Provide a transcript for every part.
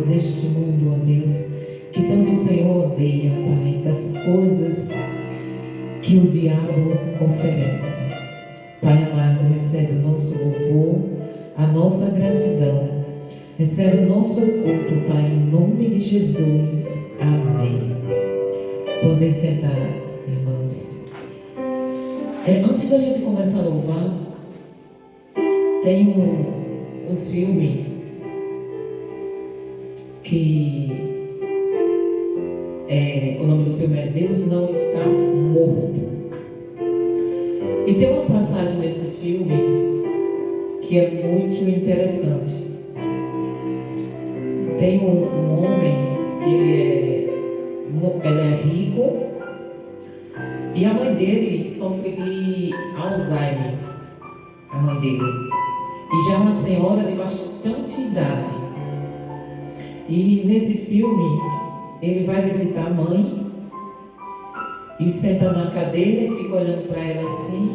deste mundo, ó Deus, que tanto o Senhor odeia, Pai, das coisas que o diabo oferece. Pai amado, recebe o nosso louvor, a nossa gratidão. Recebe o nosso culto, Pai, em nome de Jesus. Amém. Podem sentar, irmãos. Antes da gente começar a louvar, tem um filme que o nome do filme é Deus Não Está Morto. E tem uma passagem nesse filme que é muito interessante. Tem um homem que ele é rico e a mãe dele sofre de Alzheimer. A mãe dele. E já é uma senhora de bastante idade. E nesse filme ele vai visitar a mãe e senta na cadeira e fica olhando para ela assim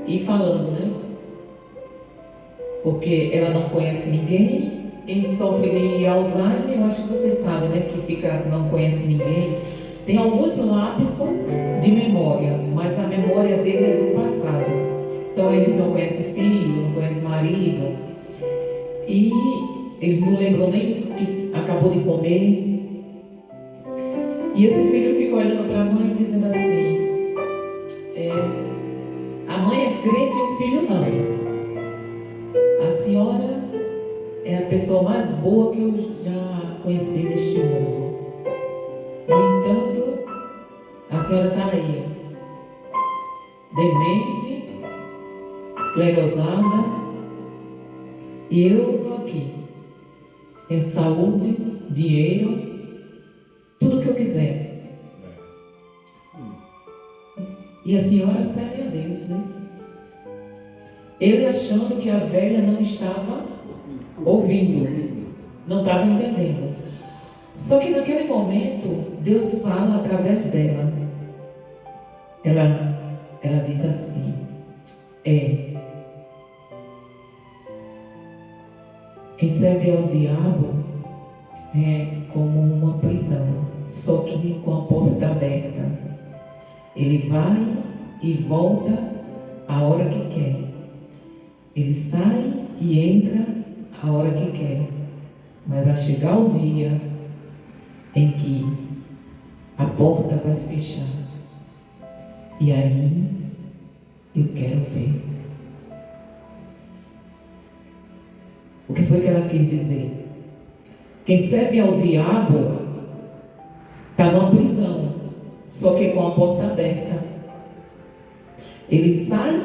e falando, né? Porque ela não conhece ninguém. Quem sofre de Alzheimer, eu acho que vocês sabem, né? Que não conhece ninguém. Tem alguns lapsos de memória, mas a memória dele é do passado. Então ele não conhece filho, não conhece marido. E ele não lembrou nem do que acabou de comer. E esse filho fica olhando para a mãe dizendo assim, a mãe é crente e o filho não. A senhora é a pessoa mais boa que eu já conheci neste mundo. No entanto, a senhora está aí, demente, esclerosada, e eu estou aqui. Tenho saúde, dinheiro, tudo que eu quiser. E a senhora serve a Deus, né? Ele achando que a velha não estava ouvindo, não estava entendendo. Só que naquele momento, Deus fala através dela. Ela diz assim, quem serve ao diabo é como uma prisão, só que com a porta aberta. Ele vai e volta a hora que quer. Ele sai e entra a hora que quer. Mas vai chegar o dia em que a porta vai fechar. E aí eu quero ver. O que foi que ela quis dizer? Quem serve ao diabo está numa prisão, só que com a porta aberta. Ele sai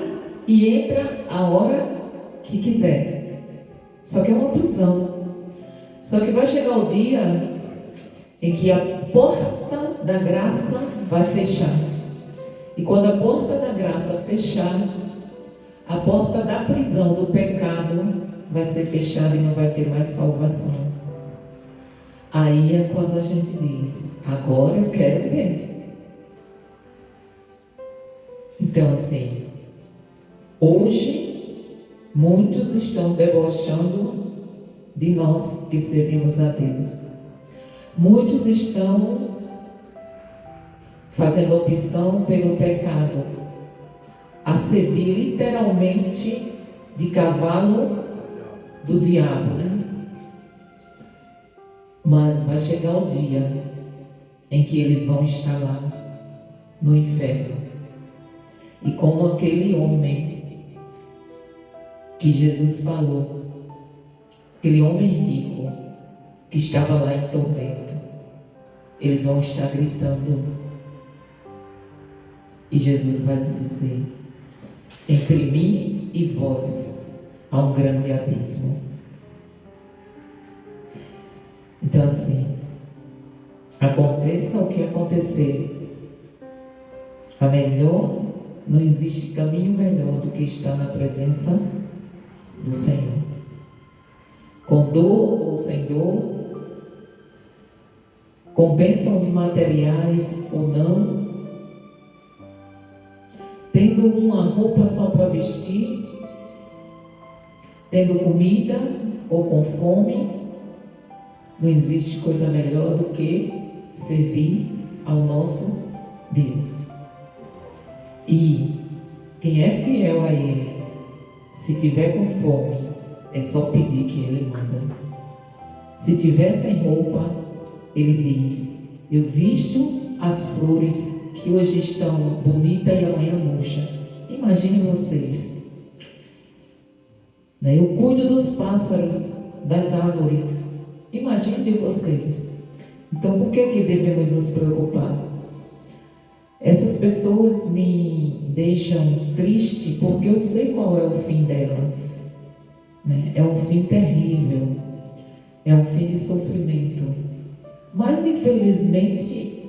e entra a hora que quiser. Só que é uma prisão. Só que vai chegar o dia em que a porta da graça vai fechar. E quando a porta da graça fechar, a porta da prisão, do pecado, vai ser fechada e não vai ter mais salvação. Aí é quando a gente diz, agora eu quero ver. Então assim, hoje muitos estão debochando de nós que servimos a Deus. Muitos estão fazendo opção pelo pecado, a servir literalmente de cavalo do diabo, né? Mas vai chegar o dia em que eles vão estar lá no inferno. E como aquele homem que Jesus falou, aquele homem rico que estava lá em tormento, eles vão estar gritando. E Jesus vai dizer, entre mim e vós há um grande abismo. Então assim, aconteça o que acontecer, não existe caminho melhor do que estar na presença do Senhor. Com dor ou sem dor, com bênçãos materiais ou não, tendo uma roupa só para vestir, tendo comida ou com fome, Não existe coisa melhor do que servir ao nosso Deus. E quem é fiel a Ele, se tiver com fome, é só pedir que Ele manda. Se tiver sem roupa, Ele diz: eu visto as flores que hoje estão bonitas e amanhã murcha. Imagine vocês. Eu cuido dos pássaros, das árvores. Imagine vocês. Então, por que devemos nos preocupar? Essas pessoas me deixam triste porque eu sei qual é o fim delas. É um fim terrível. É um fim de sofrimento. Mas, infelizmente,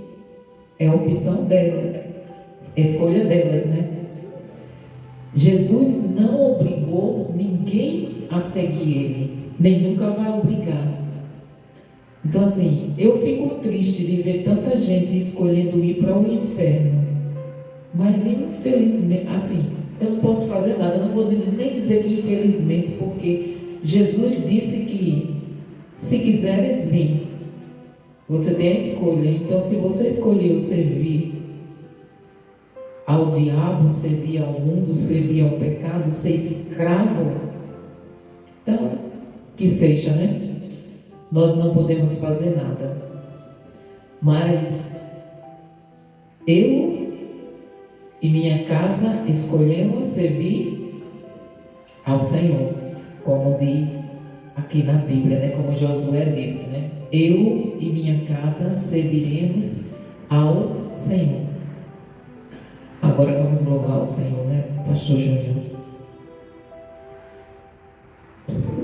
é a opção delas, a escolha delas, Jesus não obrigou ninguém a seguir Ele, nem nunca vai obrigar. Então, assim, eu fico triste de ver tanta gente escolhendo ir para o inferno. Mas, infelizmente, assim, eu não posso fazer nada, eu não vou nem dizer que infelizmente, porque Jesus disse que, se quiseres vir, você tem a escolha. Então, se você escolheu servir ao diabo, servir ao mundo, servir ao pecado, ser escravo, então, que seja, Nós não podemos fazer nada. Mas eu e minha casa escolhemos servir ao Senhor, como diz aqui na Bíblia, como Josué disse, eu e minha casa serviremos ao Senhor. Agora vamos louvar o Senhor, Pastor Júnior?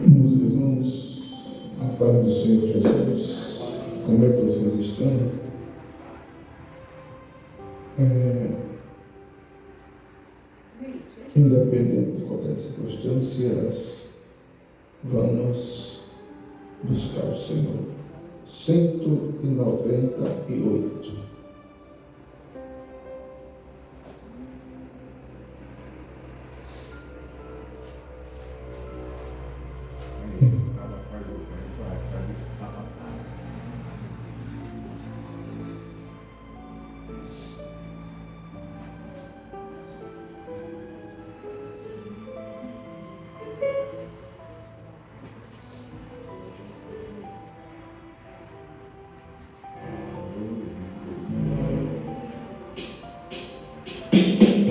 Meus irmãos, a paz do Senhor Jesus, como é que vocês estão? Independente de qualquer circunstância, vamos buscar o Senhor. 198.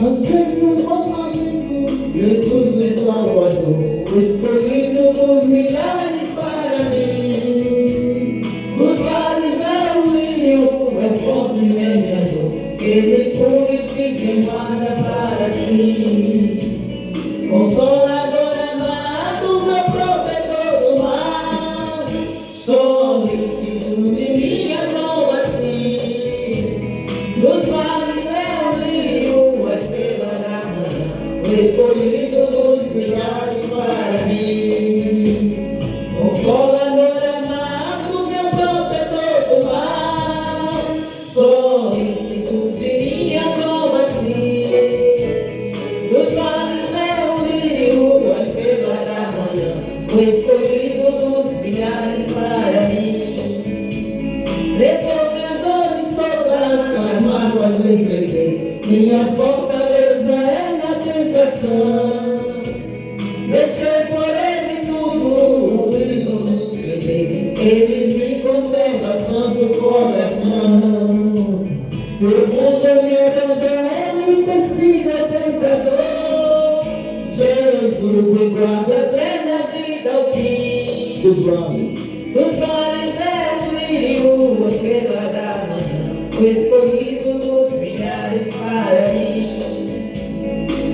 Aceita como amigo, Jesus me salvador, escolhido dos milhares para mim. Os lares é o lírio, é o forte mediador, ele purifica e guarda para ti. Consolador amado, meu protetor do mar, solicito de minha mão assim. Dos vales é o lírio, escolhido dos milhares para mim. Consolador amado, meu protetor do mar, solicito de minha mão assim. Dos vales é o lírio, a estrela da manhã, o escolhido dos milhares para mim. Levou minhas dores todas, as mágoas lembrei, minha fortaleza é deixei por ele tudo, e não escrever. Ele me conserva santo coração. O mundo me abandona e persiga tentador. Jesus me guarda até na vida ao fim. Dos vales é o lírio, a estrela da manhã, o escolhido dos milhares para mim.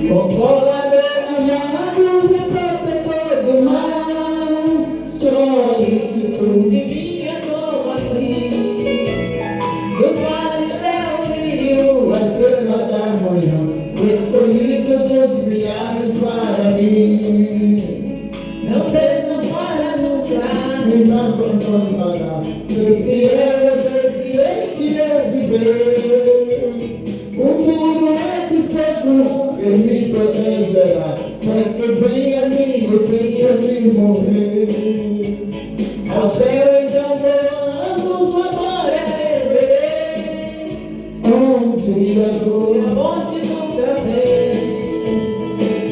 Consolador amado, meu protetor do mar, solicito de minha mão assim. Dos vales é o lírio, a estrela da manhã, o escolhido dos milhares para mim. Não desampara nunca, me não abandonará. Ser fiel, eu sei que eu viver. O muro é de fogo, ele me protegerá, mas que venha a mim, eu tenho de morrer. Ao céu então vou dor. E a morte nunca vem.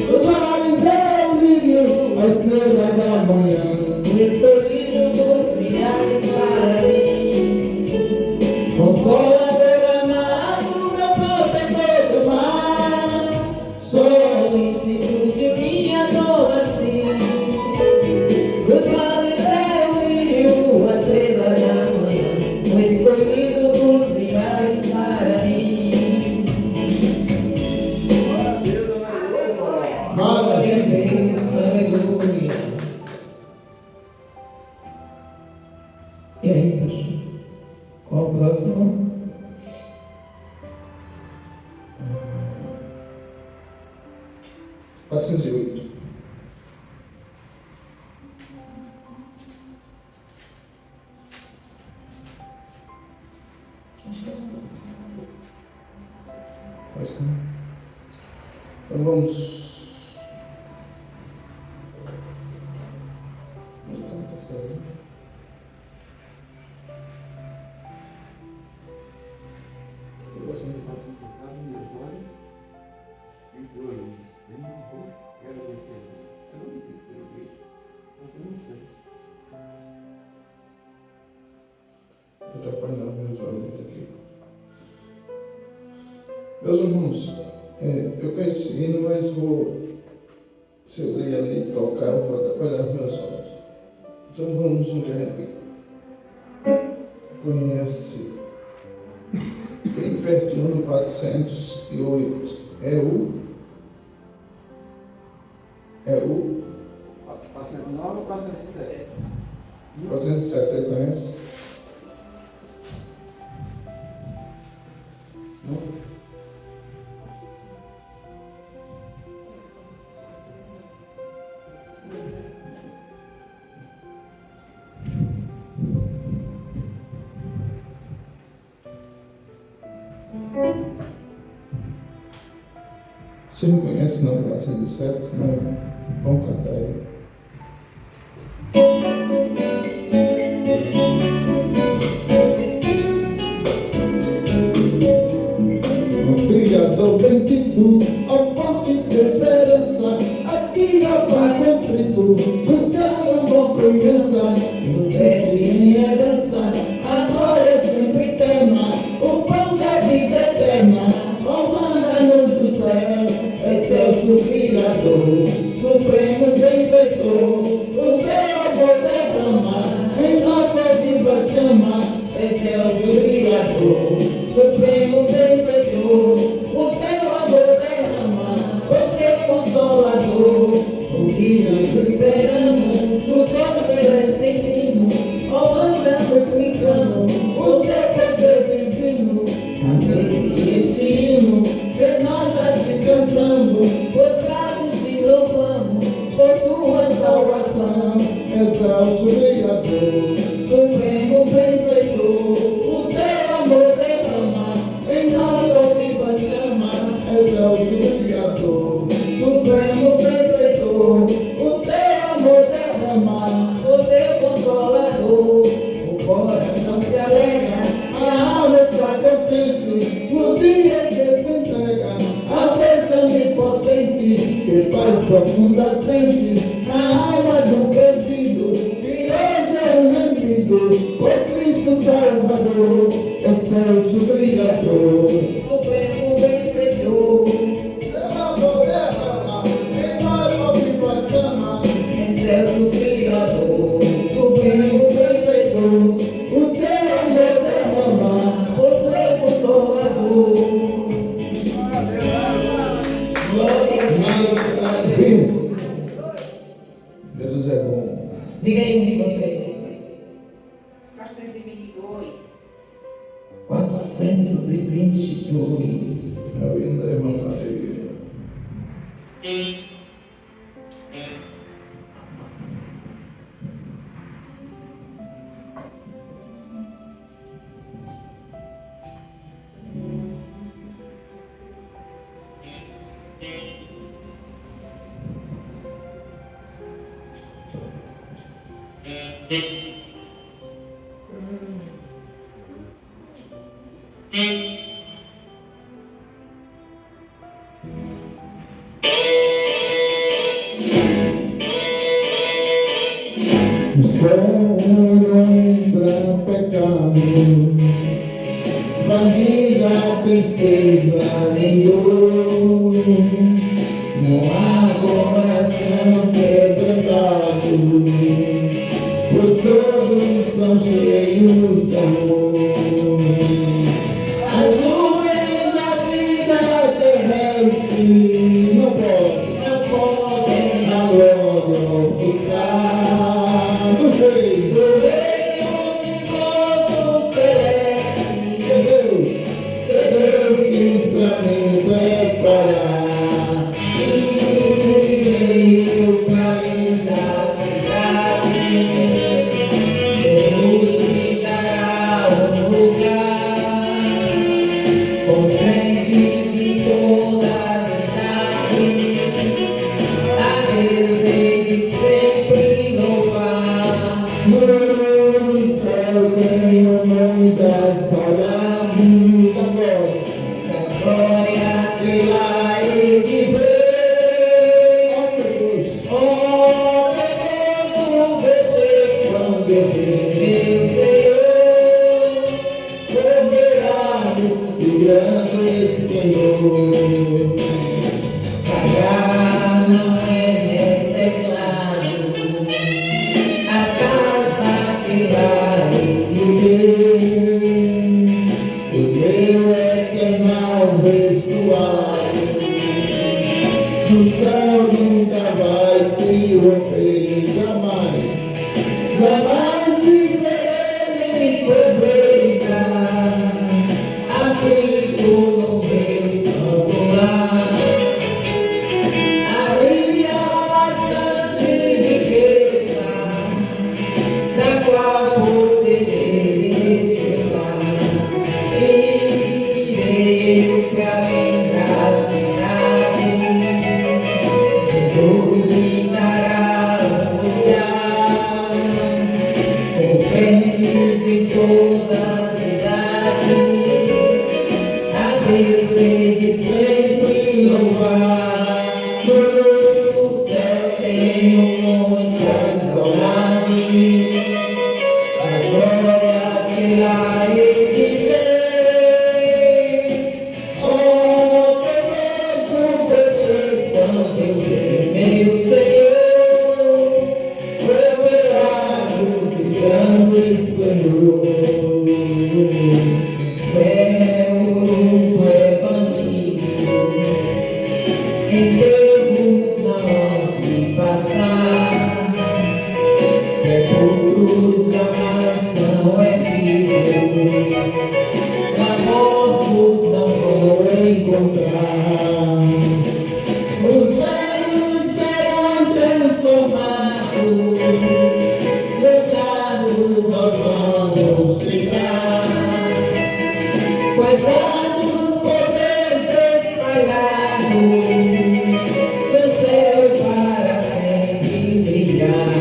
Os olhos é o brilho, a estrela da manhã. O escolhido dos milhares para mim. Consolador amado, meu protetor do mar. Solicito de minha adoração. Dos vales é o brilho, a estrela da manhã. O escolhido dos milhares para mim. Glória a Deus, aleluia. E aí, pastor? Qual o próximo? Deus. 408. Acho que é Acho que não. Então vamos. Atrapalhar meus olhos aqui. Meus irmãos, eu conheci hino, mas se eu ler ali e tocar, eu vou atrapalhar meus olhos. Então vamos no que a gente conhece bem pertinho do 408. É o 409 ou 407? 407, você conhece? Não? Você não conhece não, 407? Não. Vamos cantar aí. Criador bendito, ao fonte de esperança, aqui ao Pai contrito, buscamos com confiança, no pede em herança, a glória é sempre eterna, o pão da vida eterna, comanda-nos do céu, excelso Criador, supremo benfeitor, o céu amor derrama, em nós a viva chama, excelso Criador, supremo benfeitor. O teu amor derrama, o teu consolador, o que nós esperamos, no teu celeste ensino, ó anda suplicando, o teu poder divino, aceite este hino, que nós a te cantamos, prostrados te louvamos, por tua salvação, excelso Criador, supremo benfeitor, o teu amor derrama, em nós a viva chama, excelso Criador, supremo benfeitor, o teu amor derrama, o teu consolador, o coração se alegra, a alma está contente, no dia que se entrega, a bênção onipotente, que paz profunda sente, na alma do perdido, que hoje é o remido, por Cristo Salvador, excelso Criador, supremo benfeitor, teu amor derrama, em nós a viva chama, excelso Criador, supremo benfeitor, o teu amor derrama, o teu consolador. Glória a Deus. Deus. Jesus é bom. Diga aí um de vocês. 422. 422. A vinda da irmã Maria. não entra pecado, família, tristeza, nem dor. Não há coração quebrantado, pois todos são cheios de amor. As nuvens da vida terrestre não podem a glória ofuscar do reino de gozo celeste que Deus quis pra mim preparar. E pra linda cidade, Deus me dará um lugar com os crentes de todas as idades. A Deus ele sempre louvar. No céu tenho muita saudade da glória, das glórias que lá hei de ver. Oh, Deus, ver quando eu ver meu Senhor, soberano de grande esplendor. Pagar não é necessário a casa que lá hei de ver, o meu eternal vestuário no céu nunca vai se romper, jamais, jamais viverei em pobreza, aflito no meu santo lar. Ali há bastante riqueza, da qual poderei reservar. Irei pra além da cidade, Jesus me dará um lugar com os crentes de todas as idades. A Deus ele sempre louvar. No céu tenho muitas saudades das glórias que lá hei de ver. Oh, que posso ver quando eu ver meu Senhor, soberano de grande esplendor. O céu é banido, enterros não hão de passar, sepulcros jamais são erguidos, mortos não vou encontrar. Os velhos serão transformados, levados nós vamos ficar, com exércitos poderes espalhados, no céu para sempre brilhar.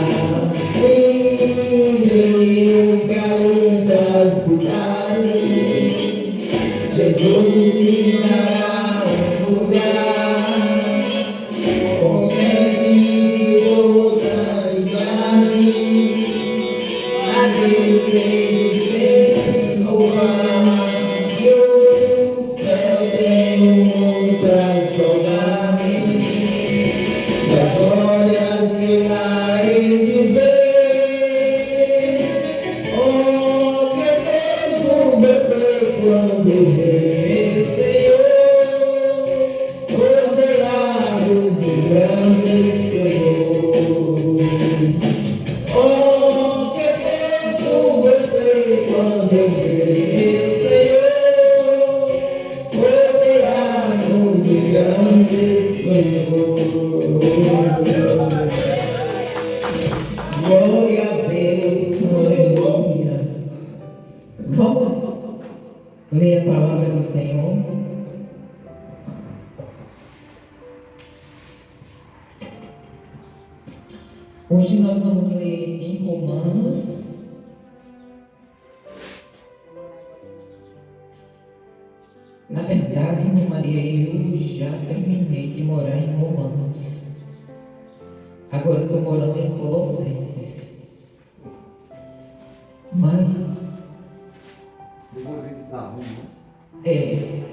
Irei pra linda cidade, Jesus me dará um lugar com os crentes de toda a idade. A Deus ele sempre louvar. No céu tenho muita saudade das glórias que lá hei de ver. Oh, que Deus ver quando eu ver meu Senhor, soberano de grande esplendor. Oh, que Deus ver quando eu ver meu Senhor, soberano de grande esplendor. Glória a Deus, aleluia. Vamos ler a palavra do Senhor. Hoje nós vamos ler em Romanos, na verdade, irmã Maria, eu já terminei de morar em Romanos. Agora eu estou morando em Colossenses. Mas Depois vem que dá ruim, né?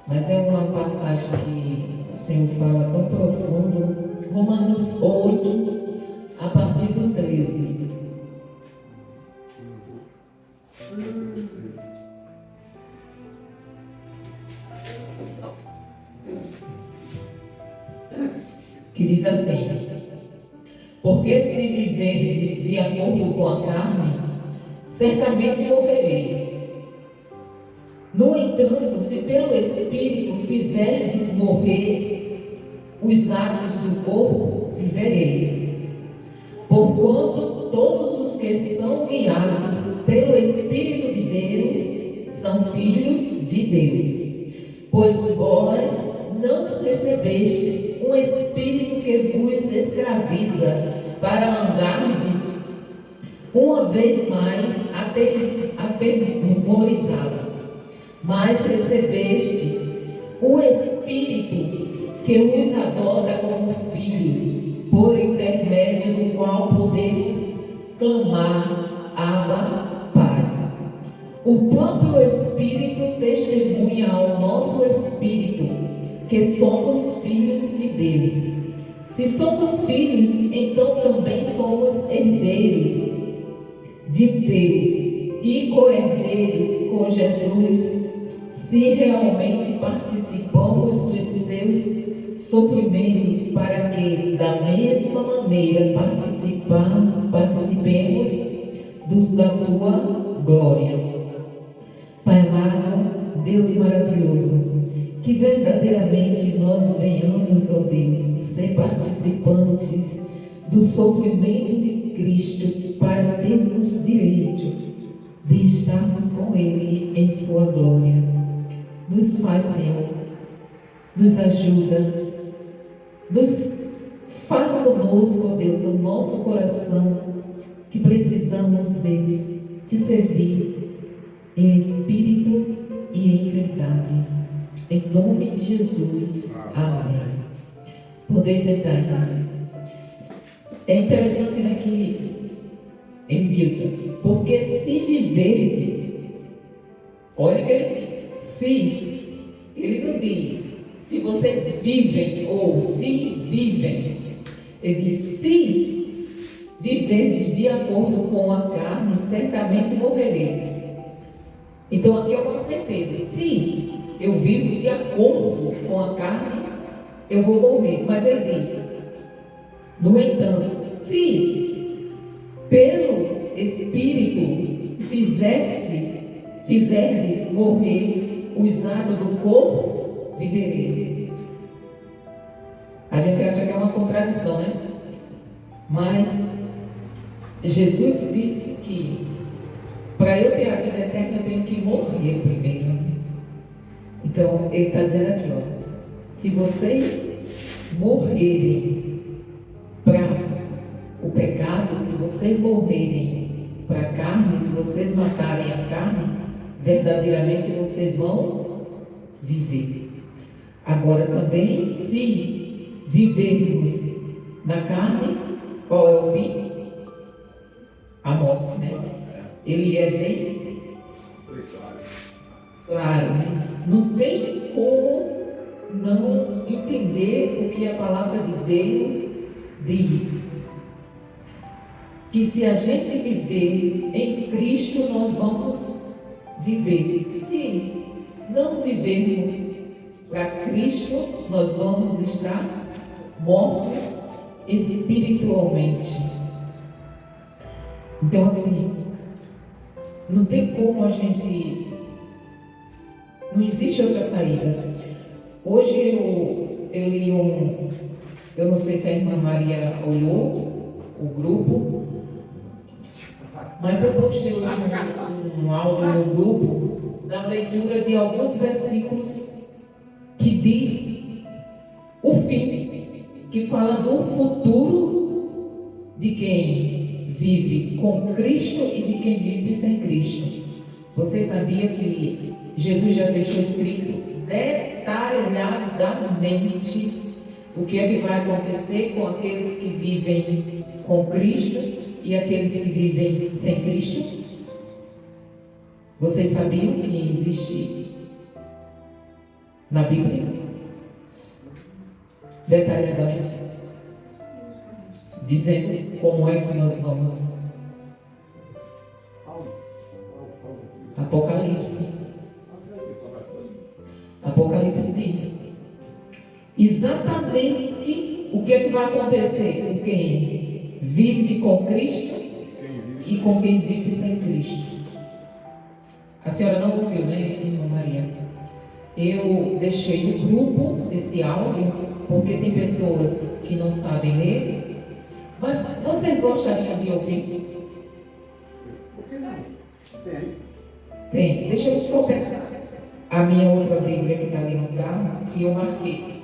mas é uma passagem que o Senhor fala tão profundo. Romanos 8, a partir do 13. Que diz assim: porque se viverdes de acordo com a carne, certamente morrereis. No entanto, se pelo Espírito fizerdes morrer os atos do corpo, vivereis. Porquanto todos os que são guiados pelo Espírito de Deus são filhos de Deus. Pois vós não recebestes um espírito que vos escraviza para andardes uma vez mais atemorizados, mas recebestes o Espírito que os adota como filhos, por intermédio do qual podemos clamar: Abba, Pai. O próprio Espírito testemunha ao nosso espírito que somos filhos de Deus. Se somos filhos, então também somos herdeiros de Deus e co-herdeiros com Jesus, se realmente participamos dos seus sofrimentos, para que da mesma maneira participemos da sua glória. Pai amado, Deus maravilhoso, que verdadeiramente nós venhamos, ó Deus, ser participantes do sofrimento de Cristo, para termos direito de estarmos com Ele em sua glória. Nos faz, Senhor, nos ajuda, nos fala conosco, ó Deus, o nosso coração, que precisamos, Deus, te servir em espírito e em verdade. Em nome de Jesus. Amém. Poder sentar, irmãos. É interessante, né, que ele diz: porque se viverdes, olha o que ele diz, se, ele não diz se vocês vivem ou se vivem, ele diz: se viverdes de acordo com a carne, certamente morrereis. Então aqui é uma certeza: se eu vivo de acordo com a carne, eu vou morrer. Mas ele diz: no entanto, se pelo Espírito fizerdes morrer os atos do corpo, vivereis. A gente acha que é uma contradição, né? Mas Jesus disse que para eu ter a vida eterna eu tenho que morrer primeiro. Então ele está dizendo aqui, ó: se vocês morrerem para o pecado, se vocês morrerem para a carne, se vocês matarem a carne, verdadeiramente vocês vão viver. Agora também, se vivermos na carne, qual é o fim? A morte, né? Ele é bem claro, né? Não tem como não entender o que a palavra de Deus diz. Que se a gente viver em Cristo, nós vamos viver. Se não vivermos para Cristo, nós vamos estar mortos espiritualmente. Então, assim, não tem como a gente... Não existe outra saída. Hoje eu li eu não sei se a irmã Maria olhou o grupo, mas eu postei hoje um áudio no grupo da leitura de alguns versículos que diz o fim, que fala do futuro de quem vive com Cristo e de quem vive sem Cristo. Você sabia que Jesus já deixou escrito detalhadamente o que é que vai acontecer com aqueles que vivem com Cristo e aqueles que vivem sem Cristo? Vocês sabiam que existe na Bíblia, detalhadamente, dizendo como é que nós vamos? Apocalipse diz exatamente o que é que vai acontecer com quem vive com Cristo e com quem vive sem Cristo. A senhora não ouviu, né, irmã Maria? Eu deixei no grupo esse áudio porque tem pessoas que não sabem ler, mas vocês gostariam de ouvir? Por que não? Tem. Tem. Deixa eu só pegar a minha outra Bíblia que está ali no carro, que eu marquei.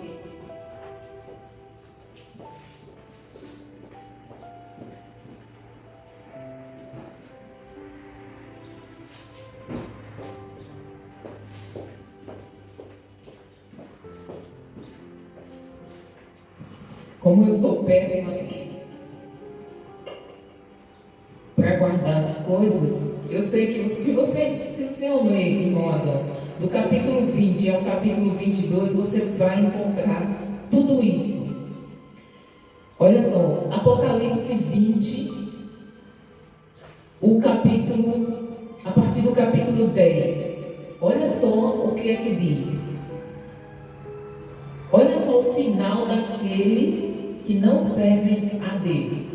Como eu sou péssima para guardar as coisas, eu sei que se o senhor ler, irmão Adão, do capítulo 20 ao capítulo 22, você vai encontrar tudo isso. Olha só, Apocalipse 20, a partir do capítulo 10. Olha só o que é que diz. Olha só o final daqueles que não servem a Deus.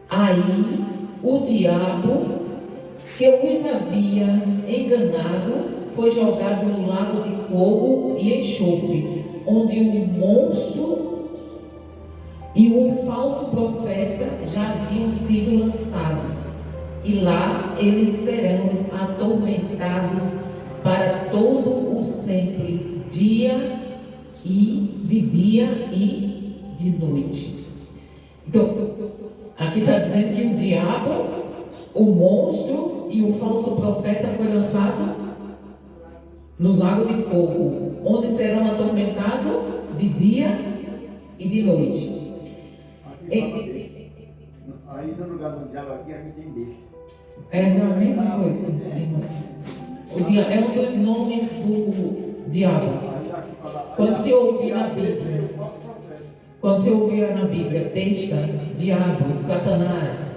Aí o diabo que os havia enganado foi jogado no lago de fogo e enxofre, onde o monstro e o falso profeta já haviam sido lançados, e lá eles serão atormentados para todo o sempre, dia e de noite. Então, aqui está dizendo que o diabo, o monstro e o falso profeta foi lançado no lago de fogo, onde serão atormentados de dia e de noite. Aí no lugar do diabo aqui tem beijo. Essa é a mesma coisa, irmão. O diabo é um dos nomes do diabo. Quando se ouvir na Bíblia, besta, diabo, Satanás,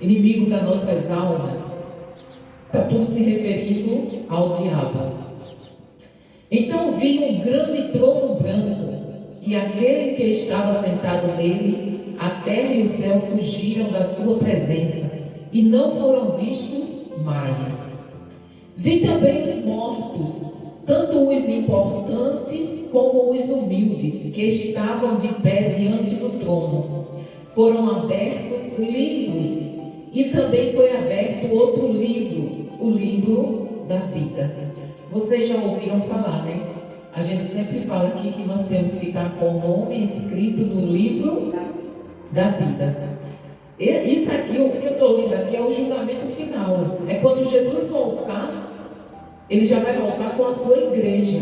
inimigo das nossas almas, está tudo se referindo ao diabo. Então vi um grande trono branco, e aquele que estava sentado nele, a terra e o céu fugiram da sua presença, e não foram vistos mais. Vi também os mortos, tanto os importantes como os humildes, que estavam de pé diante do trono. Foram abertos livros, e também foi aberto outro livro, o livro da vida. Vocês já ouviram falar, né? A gente sempre fala aqui que nós temos que estar com o nome escrito no livro da vida. Isso aqui, o que eu estou lendo aqui, é o julgamento final. É quando Jesus voltar, ele já vai voltar com a sua igreja.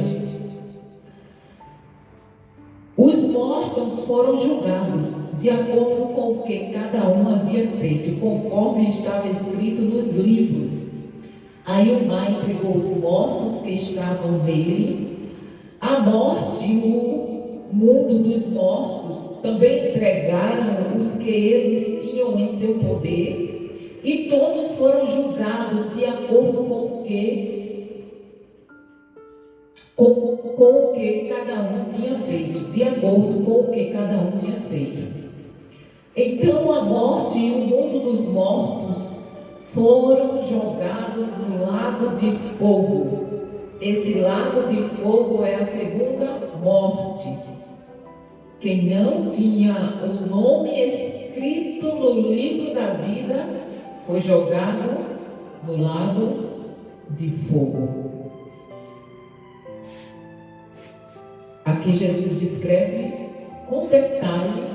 Os mortos foram julgados de acordo com o que cada um havia feito, conforme estava escrito nos livros. Aí o mar entregou os mortos que estavam nele. A morte e o mundo dos mortos também entregaram os que eles tinham em seu poder, e todos foram julgados de acordo com o que cada um tinha feito, de acordo com o que cada um tinha feito. Então a morte e o mundo dos mortos foram jogados no lago de fogo. Esse lago de fogo é a segunda morte. Quem não tinha o nome escrito no livro da vida foi jogado no lago de fogo. Aqui Jesus descreve com detalhe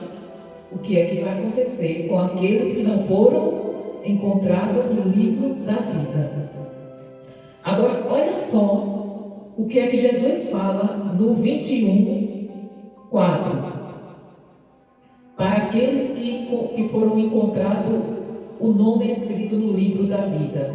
o que é que vai acontecer com aqueles que não foram encontrados no livro da vida. Agora, olha só o que é que Jesus fala no 21:4. Para aqueles que foram encontrados o nome escrito no livro da vida.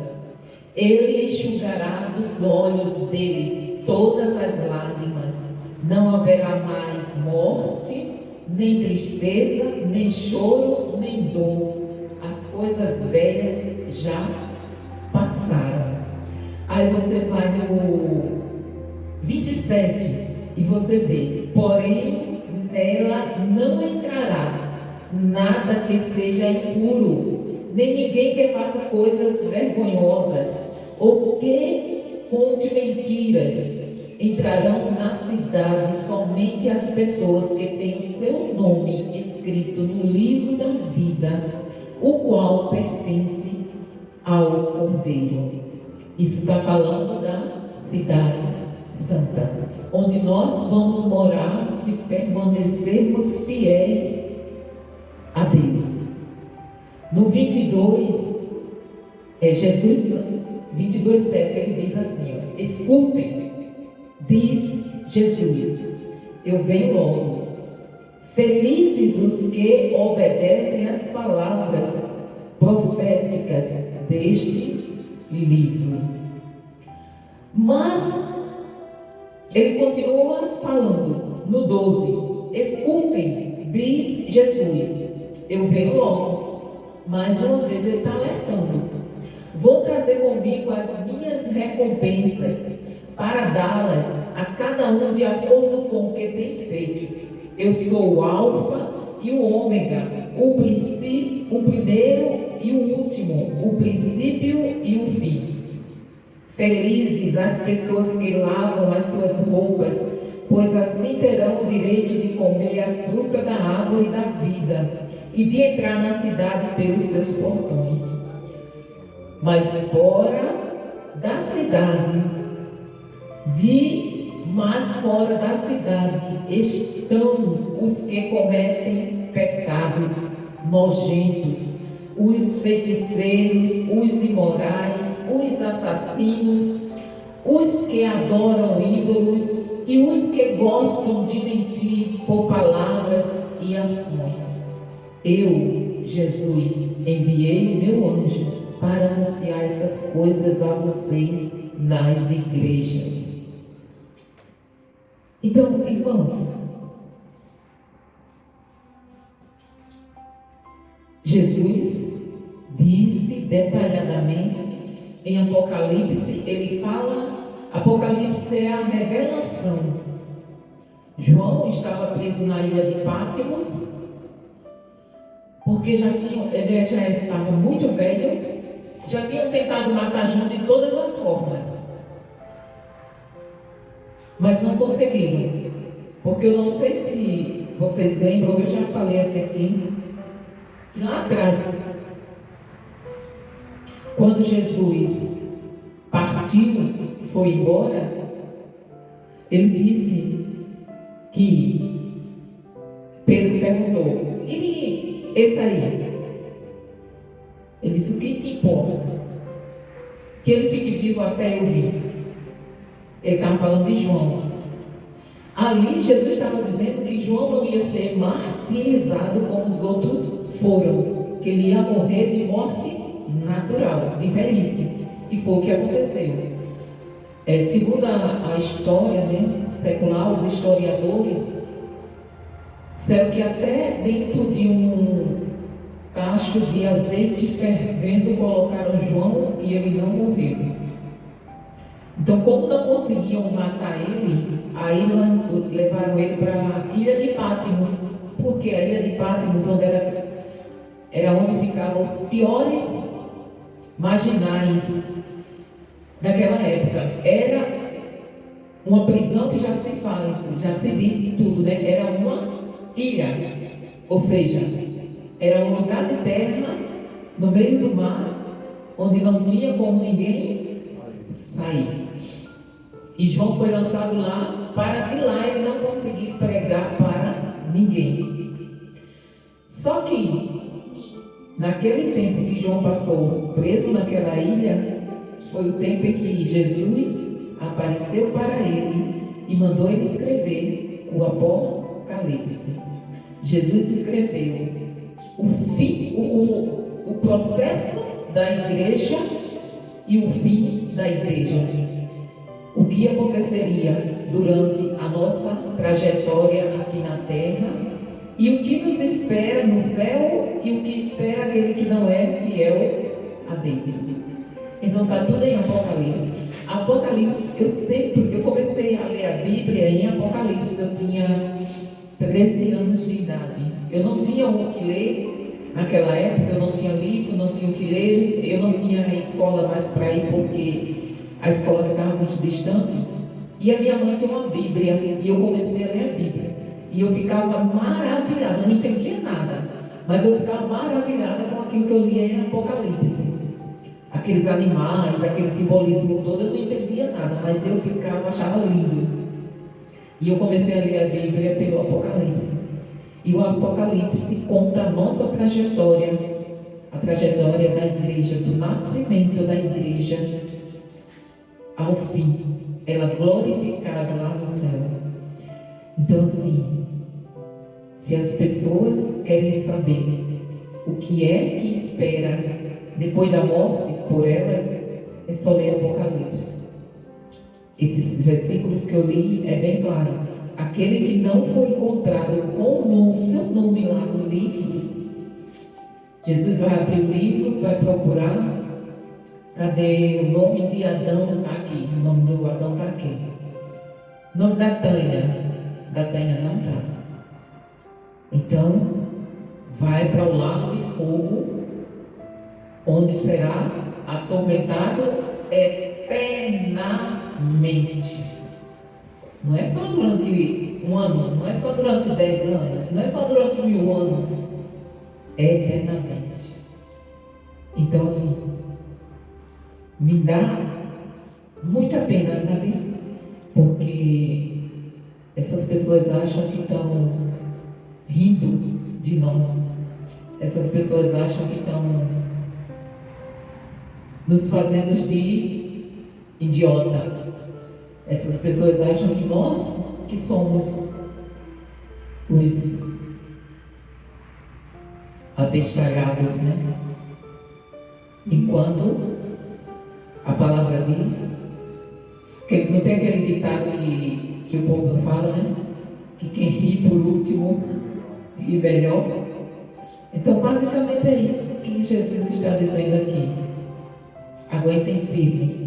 Ele enxugará dos olhos deles todas as lágrimas. Não haverá mais morte, nem tristeza, nem choro, nem dor. As coisas velhas já passaram. Aí você vai no 27 e você vê: porém nela não entrará nada que seja impuro, nem ninguém que faça coisas vergonhosas, ou que conte mentiras. Entrarão na cidade somente as pessoas que têm o seu nome escrito no livro da vida, o qual pertence ao Cordeiro. Isso está falando da cidade santa, onde nós vamos morar se permanecermos fiéis a Deus. No 22, Jesus 22:7, ele diz assim: ó, escutem, diz Jesus, eu venho logo. Felizes os que obedecem às palavras proféticas deste livro. Mas ele continua falando no 12: escutem, diz Jesus, eu venho logo. Mais uma vez ele está alertando: vou trazer comigo as minhas recompensas para dá-las a cada um de acordo com o que tem feito. Eu sou o Alfa e o Ômega, o primeiro e o último, o princípio e o fim. Felizes as pessoas que lavam as suas roupas, pois assim terão o direito de comer a fruta da árvore da vida e de entrar na cidade pelos seus portões. Mas fora da cidade, estão os que cometem pecados nojentos, os feiticeiros, os imorais, os assassinos, os que adoram ídolos e os que gostam de mentir por palavras e ações. Eu, Jesus, enviei o meu anjo para anunciar essas coisas a vocês nas igrejas. Então, irmãos, Jesus disse detalhadamente em Apocalipse, ele fala, Apocalipse é a revelação. João estava preso na ilha de Patmos, porque ele já estava muito velho, já tinham tentado matar João de todas as formas, mas não conseguiram, porque eu não sei se vocês lembram, eu já falei até aqui, que lá atrás, quando Jesus partiu, foi embora, ele disse que Pedro perguntou: e esse aí? Ele disse: o que te importa? Que ele fique vivo até eu vir. Ele estava falando de João. Ali Jesus estava dizendo que João não ia ser martirizado como os outros foram, que ele ia morrer de morte natural, de velhice. E foi o que aconteceu. Segundo a história, né, secular, os historiadores disseram que até dentro de um tacho de azeite fervendo colocaram João e ele não morreu. Então, como não conseguiam matar ele, aí levaram ele para a ilha de Patmos, porque a ilha de Patmos era onde ficavam os piores marginais daquela época. Era uma prisão que já se disse tudo, né? Era uma ilha, ou seja, era um lugar de terra no meio do mar, onde não tinha como ninguém sair. E João foi lançado lá, para de lá ele não conseguir pregar para ninguém. Só que naquele tempo que João passou preso naquela ilha, foi o tempo em que Jesus apareceu para ele e mandou ele escrever o Apocalipse. Jesus escreveu processo da igreja e o fim da igreja. O que aconteceria durante a nossa trajetória aqui na terra e o que nos espera no céu e o que espera aquele que não é fiel a Deus. Então está tudo em Apocalipse. Apocalipse, eu comecei a ler a Bíblia em Apocalipse, eu tinha 13 anos de idade. Eu não tinha o que ler naquela época, eu não tinha livro, não tinha o que ler, eu não tinha escola mais para ir porque a escola ficava muito distante. E a minha mãe tinha uma Bíblia e eu comecei a ler a Bíblia. E eu ficava maravilhada, não entendia nada, mas eu ficava maravilhada com aquilo que eu lia em Apocalipse. Aqueles animais, aquele simbolismo todo, eu não entendia nada, mas eu achava lindo. E eu comecei a ler a Bíblia pelo Apocalipse. E o Apocalipse conta a nossa trajetória, a trajetória da igreja, do nascimento da igreja ao fim, ela glorificada lá no céu. Então assim, se as pessoas querem saber o que é que espera depois da morte por elas, é só ler Apocalipse. Esses versículos que eu li é bem claro. Aquele que não foi encontrado com o seu nome lá no livro, Jesus vai abrir o livro, vai procurar. Cadê o nome de Adão? Está aqui. O nome do Adão está aqui. O nome da Tânia não está. Então, vai para o lago de fogo, onde será atormentado eternamente. Não é só durante um ano, não é só durante 10 anos, não é só durante 1000 anos, é eternamente. Então assim, me dá muita pena, sabe? Porque essas pessoas acham que estão rindo de nós. Essas pessoas acham que estão nos fazendo de idiota. Essas pessoas acham que nós que somos os abestalhados, né? Enquanto a palavra diz que não tem aquele ditado que o povo fala, né? Que quem ri por último ri melhor. Então basicamente é isso que Jesus está dizendo aqui. Aguentem firme.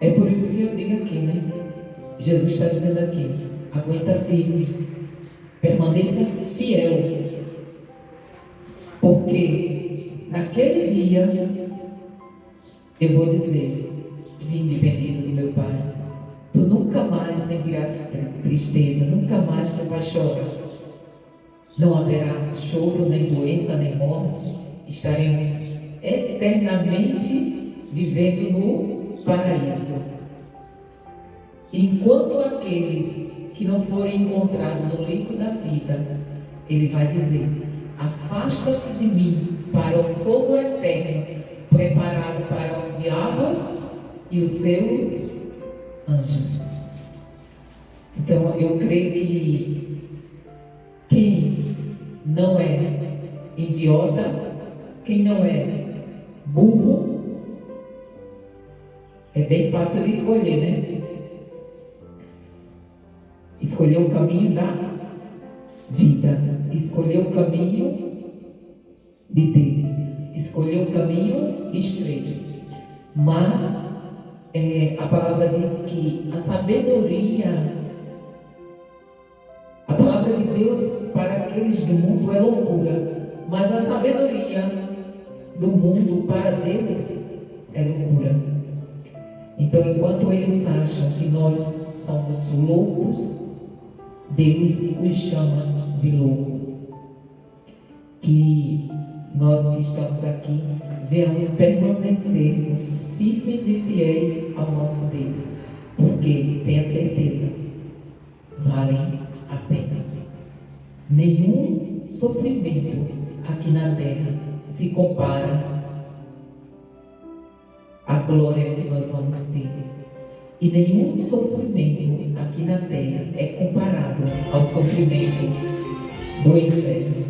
É por isso que eu digo aqui, né? Jesus está dizendo aqui, aguenta firme, permaneça fiel, porque naquele dia eu vou dizer, vinde bendito de meu Pai, tu nunca mais sentirás tristeza, nunca mais tu vais chorar, não haverá choro, nem doença, nem morte, estaremos eternamente vivendo no paraíso. Enquanto aqueles que não forem encontrados no livro da vida, ele vai dizer, afasta-te de mim para o fogo eterno, preparado para o diabo e os seus anjos. Então eu creio que quem não é idiota, quem não é burro, é bem fácil de escolher, né? Escolher o caminho da vida, escolher o caminho de Deus, escolher o caminho estreito. Mas a palavra diz que a sabedoria, a palavra de Deus para aqueles do mundo é loucura, mas a sabedoria do mundo para Deus é loucura. Então, enquanto eles acham que nós somos loucos, Deus os chama de louco. Que nós que estamos aqui venhamos permanecermos firmes e fiéis ao nosso Deus, porque tenha certeza, valem a pena. Nenhum sofrimento aqui na terra se compara à glória que nós vamos ter. E nenhum sofrimento aqui na terra é comparado ao sofrimento do inferno.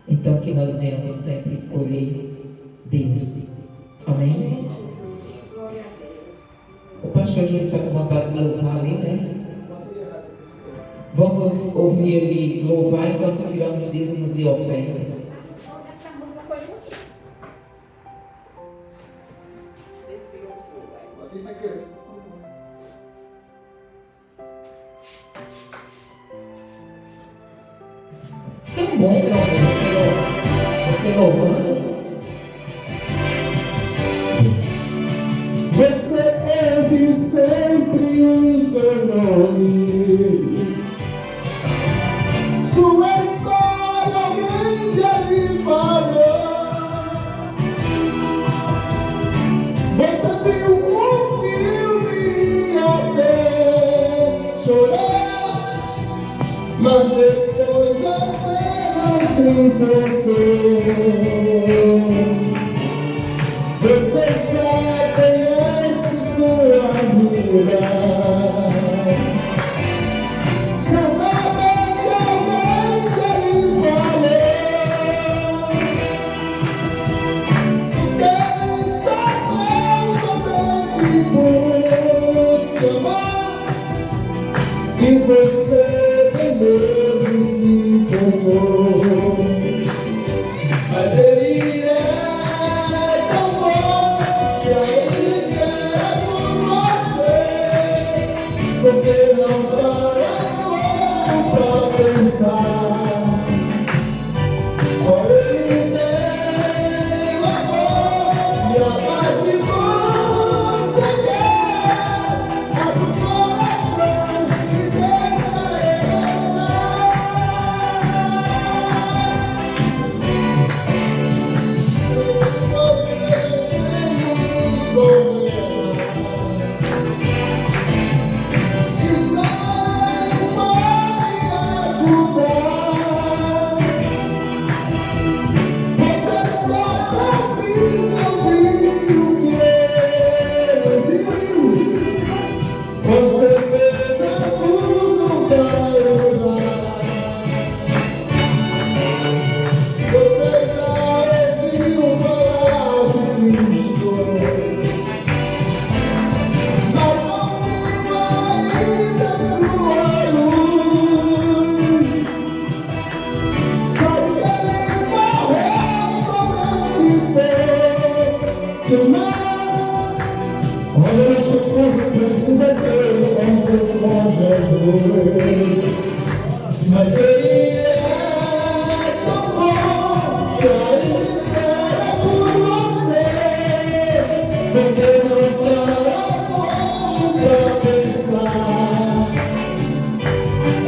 Então que nós venhamos sempre escolher Deus. Amém? O pastor Júlio está com vontade de louvar ali, né? Vamos ouvir ele louvar enquanto tiramos dízimos e ofertas. Tão bom, meu amor, você louvando. Você ergue sempre o seu nome. Sua história alguém já lhe falou. Você viu um filme e até chorou, mas depois você não se importou. Você já conhece sua vida. Certamente alguém já lhe falou que ele sofreu somente por te amar, e você tem mesmo se importou. Mas ele é tão bom que ainda espera por você, porque não para pouco pra pensar. Só ele tem o amor e a paz que você quer. Abre o coração e deixa ele olha, nosso povo precisa ter um encontro com Jesus. Mas ele é tão bom que ainda espera por você, porque não para pouco pra pensar.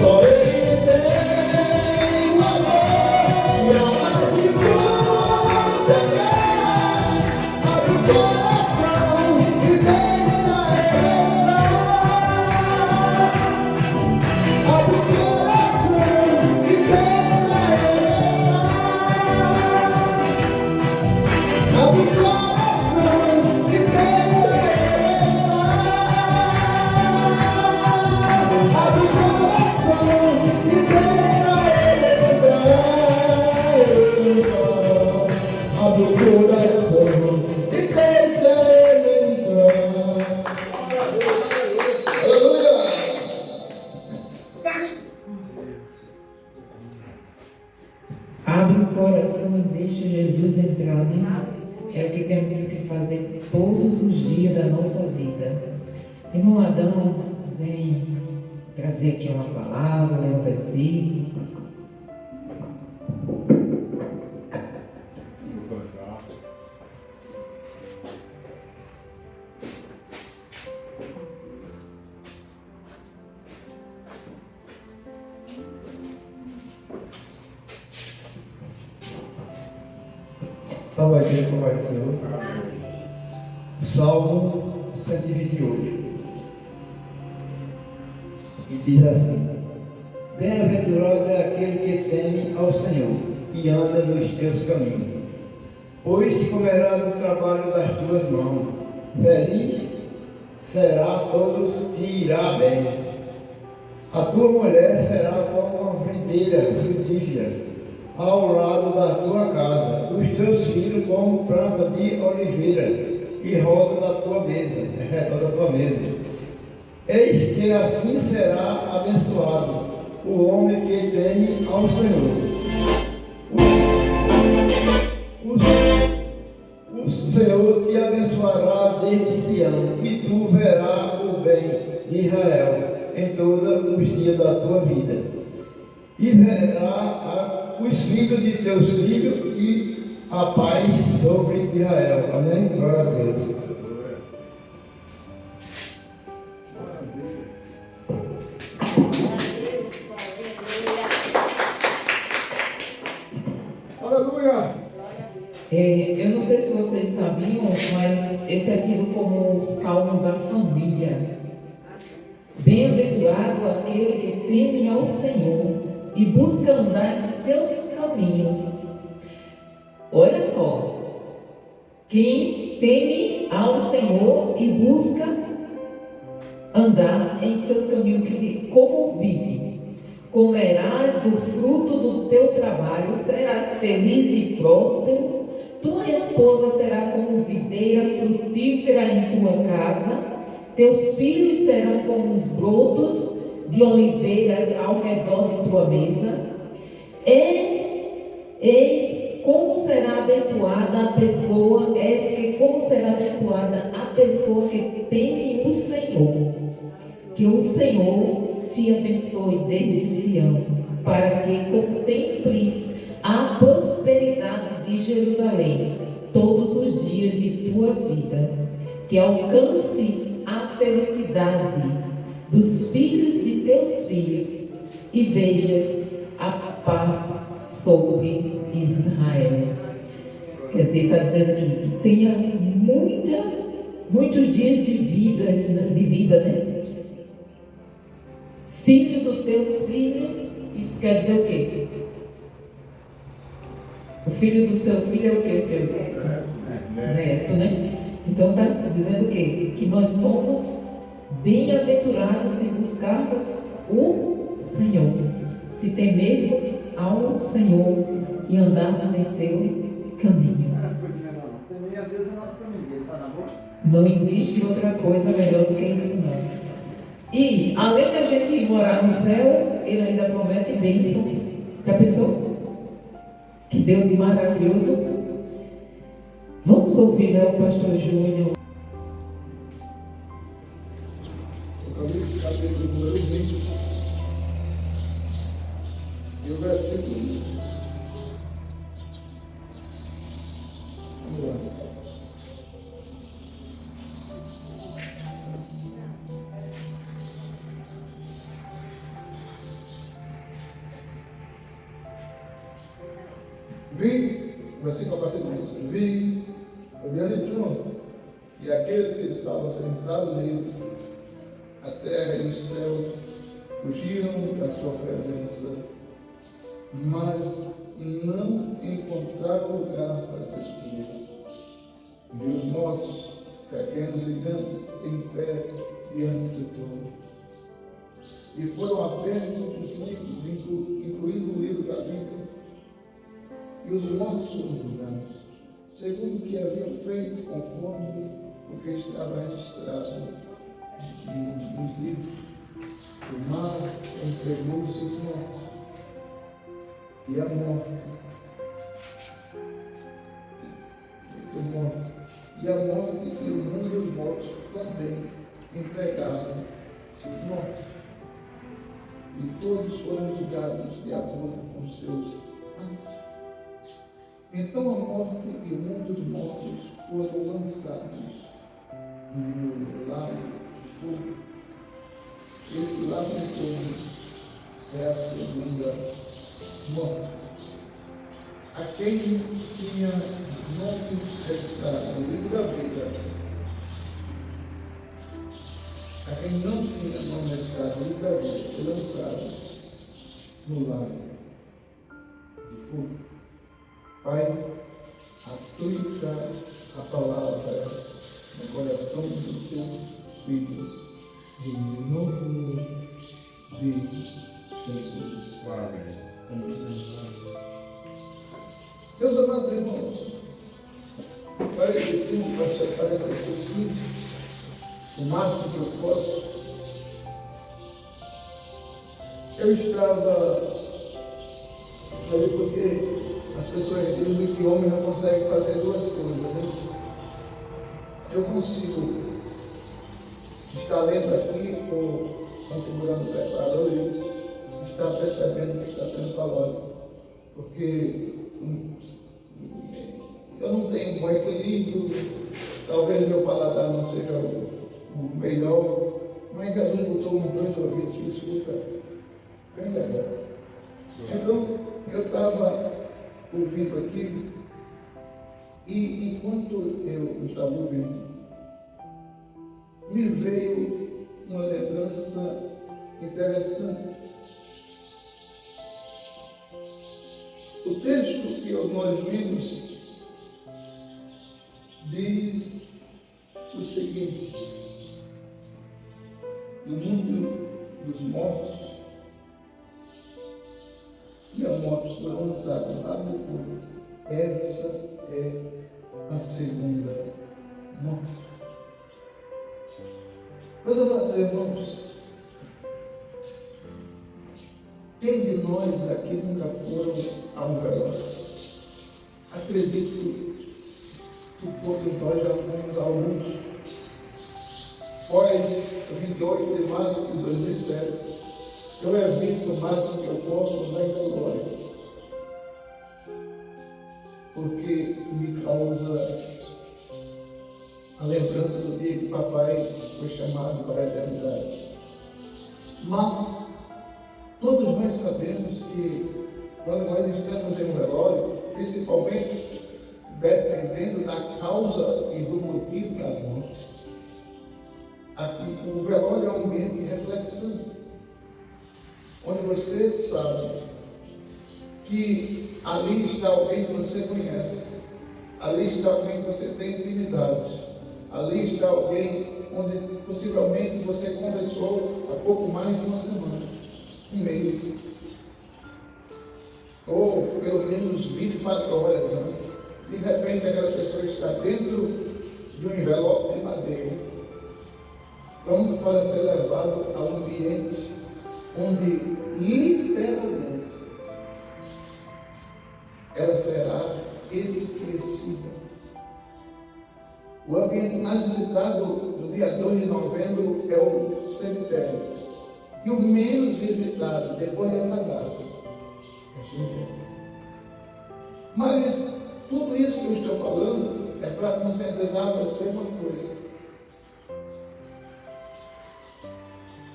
Só ele tem o amor e a paz que você quer. Abre o coração e deixa ele entrar. Abre o coração e deixa ele entrar. Abre o coração e deixa ele entrar. Abre o coração e deixa ele entrar. Abre o coração e deixa ele entrar. Aleluia! Abre o coração e deixa Jesus entrar, né? É o que temos que fazer todos os dias da nossa vida. Irmão Adão, vem trazer aqui uma palavra, ler um versículo. Salve a Deus, como vai o Senhor. Salmo 128. E diz assim: Bem-aventurado é aquele que teme ao Senhor e anda nos teus caminhos, pois se comerá do trabalho das tuas mãos. Feliz será todos te irá bem. A tua mulher será como uma videira frutífera ao lado da tua casa, os teus filhos como planta de oliveira e roda da tua mesa, redor da tua mesa. Eis que assim será abençoado o homem que teme ao Senhor. O Senhor te abençoará desde Sião, e tu verás o bem de Israel em todos os dias da tua vida. E verá os filhos de teus filhos e a paz sobre Israel. Amém? Glória a Deus. Aleluia! Eu não sei se vocês sabiam, mas esse é tido como o Salmo da Família. Bem-aventurado aquele que teme ao Senhor e busca andar em seus caminhos. Olha só, quem teme ao Senhor e busca andar em seus caminhos, como vive? Comerás do fruto do teu trabalho, serás feliz e próspero. Tua esposa será como videira frutífera em tua casa, teus filhos serão como os brotos de oliveiras ao redor de tua mesa. Eis como será abençoada a pessoa, como será abençoada a pessoa que teme o Senhor. Que o Senhor te abençoe desde Sião, para que contemples a prosperidade de Jerusalém todos os dias de tua vida, que alcances a felicidade dos filhos de teus filhos e vejas a paz sobre Israel. Quer dizer, está dizendo aqui que tenha muitos dias de vida, né? Filho dos teus filhos, isso quer dizer o quê? O filho do seu filho é o quê? Seu neto, né? Então está dizendo o quê? Que nós somos bem-aventurados se buscarmos o Senhor, se temermos ao Senhor e andarmos em seu caminho. Não existe outra coisa melhor do que isso, não. E, além da gente morar no céu, ele ainda promete bênçãos. Já pensou? Que Deus maravilhoso. Vamos ouvir, né, o pastor Júnior. Apocalipse capítulo número 20 e o versículo 1. Vamos lá. Vi, versículo a partir do 1. Vi o grande trono e aquele que estava sentado nele. A terra e o céu fugiram da sua presença, mas não encontraram lugar para se esconder. Vi os mortos, pequenos e grandes, em pé diante do trono. E foram abertos os livros, incluindo o livro da vida. E os mortos foram julgados, segundo o que haviam feito, conforme o que estava registrado nos livros. O mar entregou seus mortos, e a morte, e o mundo dos mortos também entregaram seus mortos. E todos foram julgados de acordo com seus atos. Então a morte e o mundo dos mortos foram lançados no lago de fogo. Esse lago de fogo é a segunda morte. A quem tinha nome registrado no livro da vida, a quem não tinha nome registrado no livro da vida, foi lançado no lago de fogo. Pai, aplica a palavra coração dos teus filhos, em nome de Jesus. Amém. Meus amados irmãos, eu farei de tudo para ser parecer sucinto, o máximo que eu posso. Eu estava ali porque as pessoas dizem que homem não consegue fazer duas coisas, né? Eu consigo estar lendo aqui, ou configurando o preparador e estar percebendo o que está sendo falado, porque eu não tenho um bom equilíbrio, talvez meu paladar não seja o melhor, mas Jesus botou uns dois ouvidos que escuta bem legal. Então, eu estava ouvindo aqui, e enquanto eu estava ouvindo, me veio uma lembrança interessante. O texto que nós lemos diz o seguinte: no mundo dos mortos, e a morte foi lançada lá no fogo. Essa é a segunda morte. Meus amados irmãos, quem de nós aqui nunca foram a um velório? Acredito que todos nós já fomos a alguns. Após 28 de março de 2007, eu evito o máximo que eu posso andar em velório, porque me causa a lembrança do dia que papai foi chamado para a eternidade. Mas todos nós sabemos que quando nós estamos em um velório, principalmente dependendo da causa e do motivo da morte, o velório é um ambiente de reflexão, onde você sabe que ali está alguém que você conhece, ali está alguém que você tem intimidade, ali está alguém onde possivelmente você conversou há pouco mais de uma semana, um mês, ou pelo menos 24 horas antes. De repente aquela pessoa está dentro de um envelope de madeira, pronto para ser levado a um ambiente onde literalmente ela será esquecida. O ambiente mais visitado no dia 2 de novembro é o cemitério. E o menos visitado depois dessa data é o cemitério. Mas tudo isso que eu estou falando é para conscientizar você uma coisa.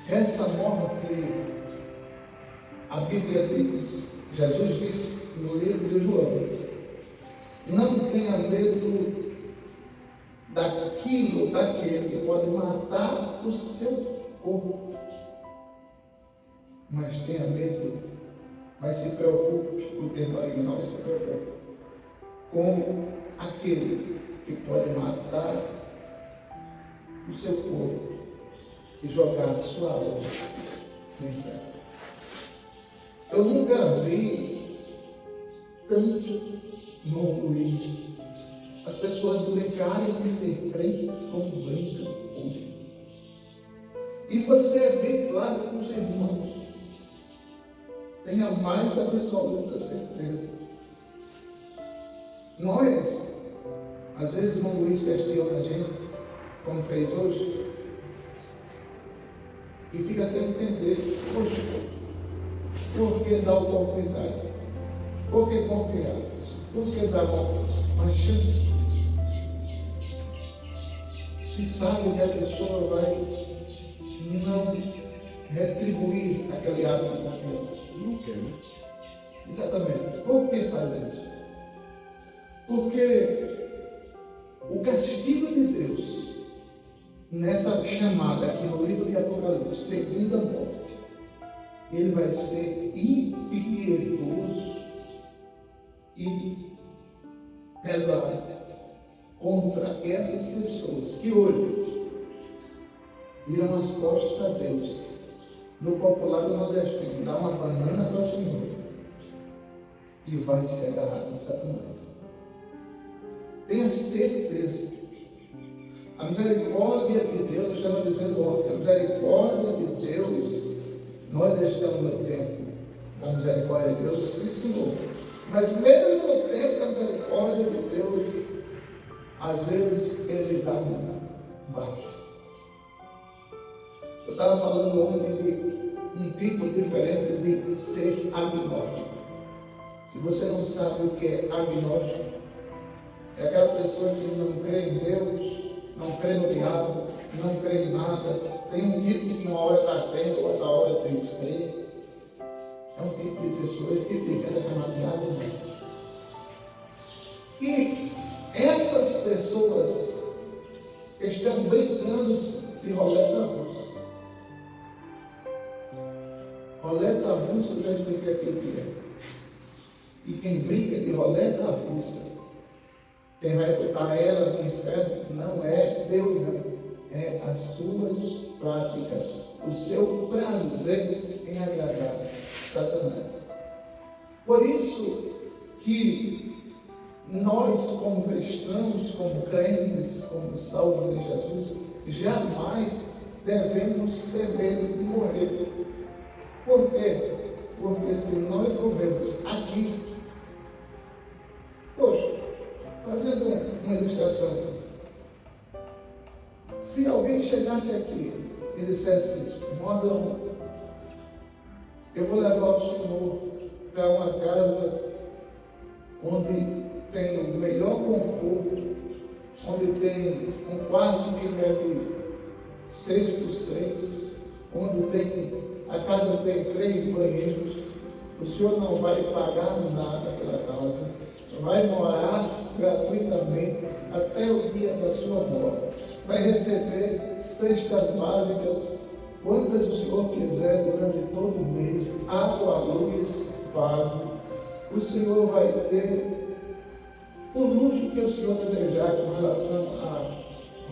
Essa morte, a Bíblia diz, Jesus disse no livro de João, não tenha medo daquele que pode matar o seu corpo, mas tenha medo, mas se preocupe, o termo original se preocupe, com aquele que pode matar o seu corpo e jogar a sua alma no inferno. Eu nunca vi tanto no Luiz as pessoas brincarem de ser crentes como brincam hoje. E você vê claro com os irmãos, tenha mais absoluta certeza. Nós, às vezes, o Luiz questiona a gente, como fez hoje, e fica sem entender, poxa, por que dar oportunidade? Por que confiar? Por que dar uma chance? Se sabe que a pessoa vai não retribuir aquele ato de confiança. Não quer, né? Exatamente. Por que faz isso? Porque o castigo de Deus, nessa chamada aqui no livro de Apocalipse, segunda morte, ele vai ser impiedoso e pesado contra essas pessoas que hoje viram as costas para Deus. No popular do nordestino, dá uma banana para o Senhor e vai se agarrar com Satanás. Tenha certeza. A misericórdia de Deus, eu estava dizendo ontem, a misericórdia de Deus, nós estamos no tempo da misericórdia de Deus, sim, Senhor. Mas mesmo no tempo da misericórdia de Deus, às vezes ele dá um baixo. Eu estava falando ontem de um tipo diferente de ser agnóstico. Se você não sabe o que é agnóstico, é aquela pessoa que não crê em Deus, não crê no diabo, não crê em nada, tem um tipo que uma hora está crendo, outra hora tem descrente. É um tipo de pessoa, esse tipo de gente é chamado de agnóstico. E essas pessoas estão brincando de roleta russa. Roleta russa, eu já expliquei aqui o que é. E quem brinca de roleta russa, quem vai botar ela no inferno, não é Deus, não. É as suas práticas, o seu prazer em agradar Satanás. Por isso que nós, como cristãos, como crentes, como salvos em Jesus, jamais devemos ter medo de morrer. Por quê? Porque se nós morrermos aqui, poxa, fazendo uma ilustração, se alguém chegasse aqui e dissesse, Modão, eu vou levar o senhor para uma casa onde tem o melhor conforto, onde tem um quarto que mede 6 por 6, onde a casa tem 3 banheiros, o senhor não vai pagar nada pela casa, vai morar gratuitamente até o dia da sua morte, vai receber cestas básicas, quantas o senhor quiser durante todo o mês, água, luz, pago. O senhor vai ter o luxo que o senhor desejar com relação a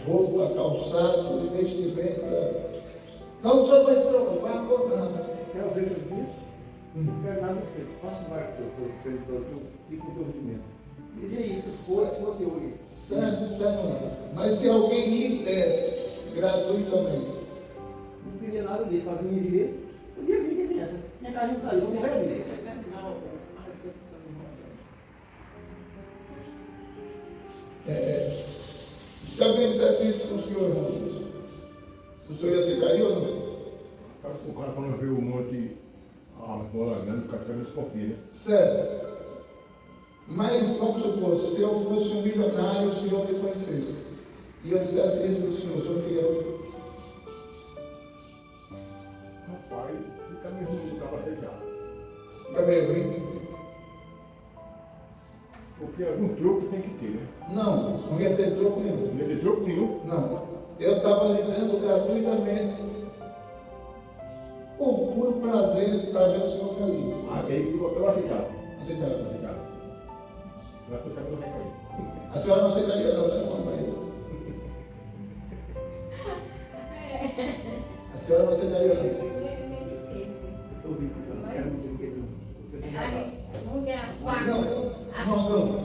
roupa, calçado, vestimenta. Não, o senhor vai se preocupar com nada. Quero ver o dia? Não quero nada de você. Faça mais que eu fico com dormimento. E é isso, foi a sua teoria. Certo, certo. Mas se alguém lhe desse gratuitamente, Não queria nada disso, para vir viver. Podia vir que criança. Minha casa não está ali, eu não quero vir. se alguém dissesse isso com o senhor, irmão, o senhor aceitaria ou não? O cara quando vê um monte bola grande, o cara fica desconfia, né? Certo. Mas vamos supor, se eu fosse um milionário, o senhor me conhecesse, e eu dissesse isso para o senhor queria. Rapaz, fica meio ruim, não dá para aceitar. Fica meio ruim? Porque algum troco tem que ter, né? Não ia ter troco nenhum. Não tem troco nenhum. Não. Eu estava lhe dando gratuitamente, por puro prazer, para ver o senhor feliz. Aí eu aceitava. Aceitava. Aceitava. Mas você sabe onde é que vai. A senhora não aceitaria não, né, mamãe? A senhora não aceitaria não. Estou vivo, eu não quero muito brinquedo. Não.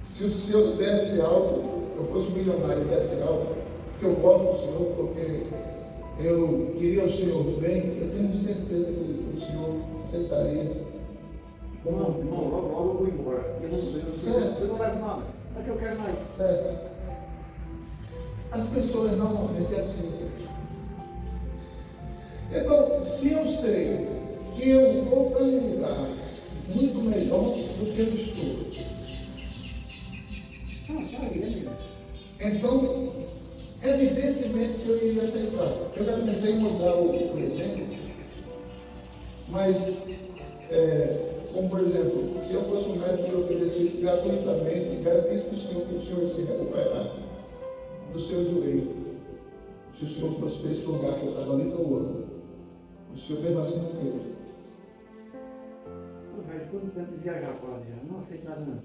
Se o senhor desse algo, eu fosse um milionário e desse algo, que eu gosto do senhor, porque eu queria o senhor bem, eu tenho certeza que o senhor aceitaria. Não, logo eu vou embora. Eu não levo nada. Mas eu quero mais. Certo. As pessoas normalmente é assim. Então, se eu sei que eu vou para um lugar muito melhor do que eu estou, então, evidentemente que eu iria aceitar. Eu já comecei a mudar o exemplo, mas, como por exemplo, se eu fosse um médico que oferecesse gratuitamente, garantisse para o senhor que o senhor se recuperar do seu joelho, se o senhor fosse para esse lugar que eu estava ali no ano, o senhor mesmo assim não queria. Quando tanto viajar para lá, não aceito nada não.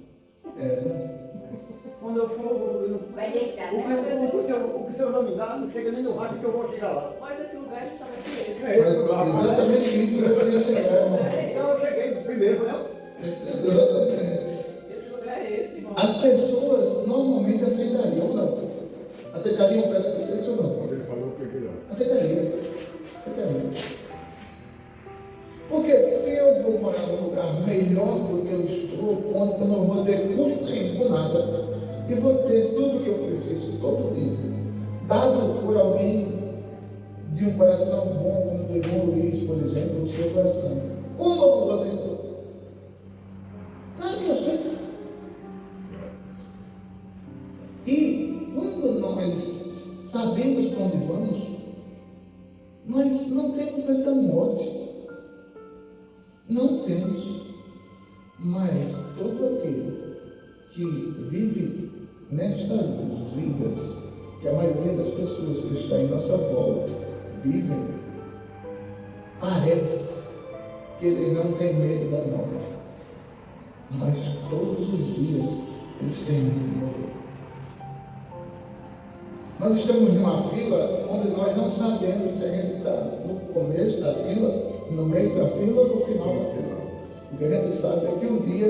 Quando eu for, Vai deixar, o né? que o seu nome dá, não chega nem no rádio que eu vou chegar lá. Mas esse lugar a gente estava esse. É esse lugar. Exatamente isso que eu queria chegar. Então eu cheguei primeiro, né? Exatamente. Esse lugar é esse, irmão. As pessoas normalmente aceitariam, não? Aceitariam o preço do preço ou não? Quando ele falou, eu peguei lá. Aceitaria. Porque se eu vou morar num lugar melhor do que eu estou, onde eu não vou ter custo nenhum com nada, e vou ter tudo que eu preciso todo dia, dado por alguém de um coração bom, como o do irmão Luiz, por exemplo, o seu coração, como eu vou fazer isso? Claro que eu aceito. E quando nós sabemos para onde vamos, nós não temos medo da morte. Não temos. Mas todo aquele que vive nestas vidas, que a maioria das pessoas que estão em nossa volta vivem, parece que eles não têm medo da morte. Mas todos os dias eles têm medo de morrer. Nós estamos numa fila onde nós não sabemos se a gente está no começo da fila, no meio da fila ou no final da fila. O que a gente sabe é que um dia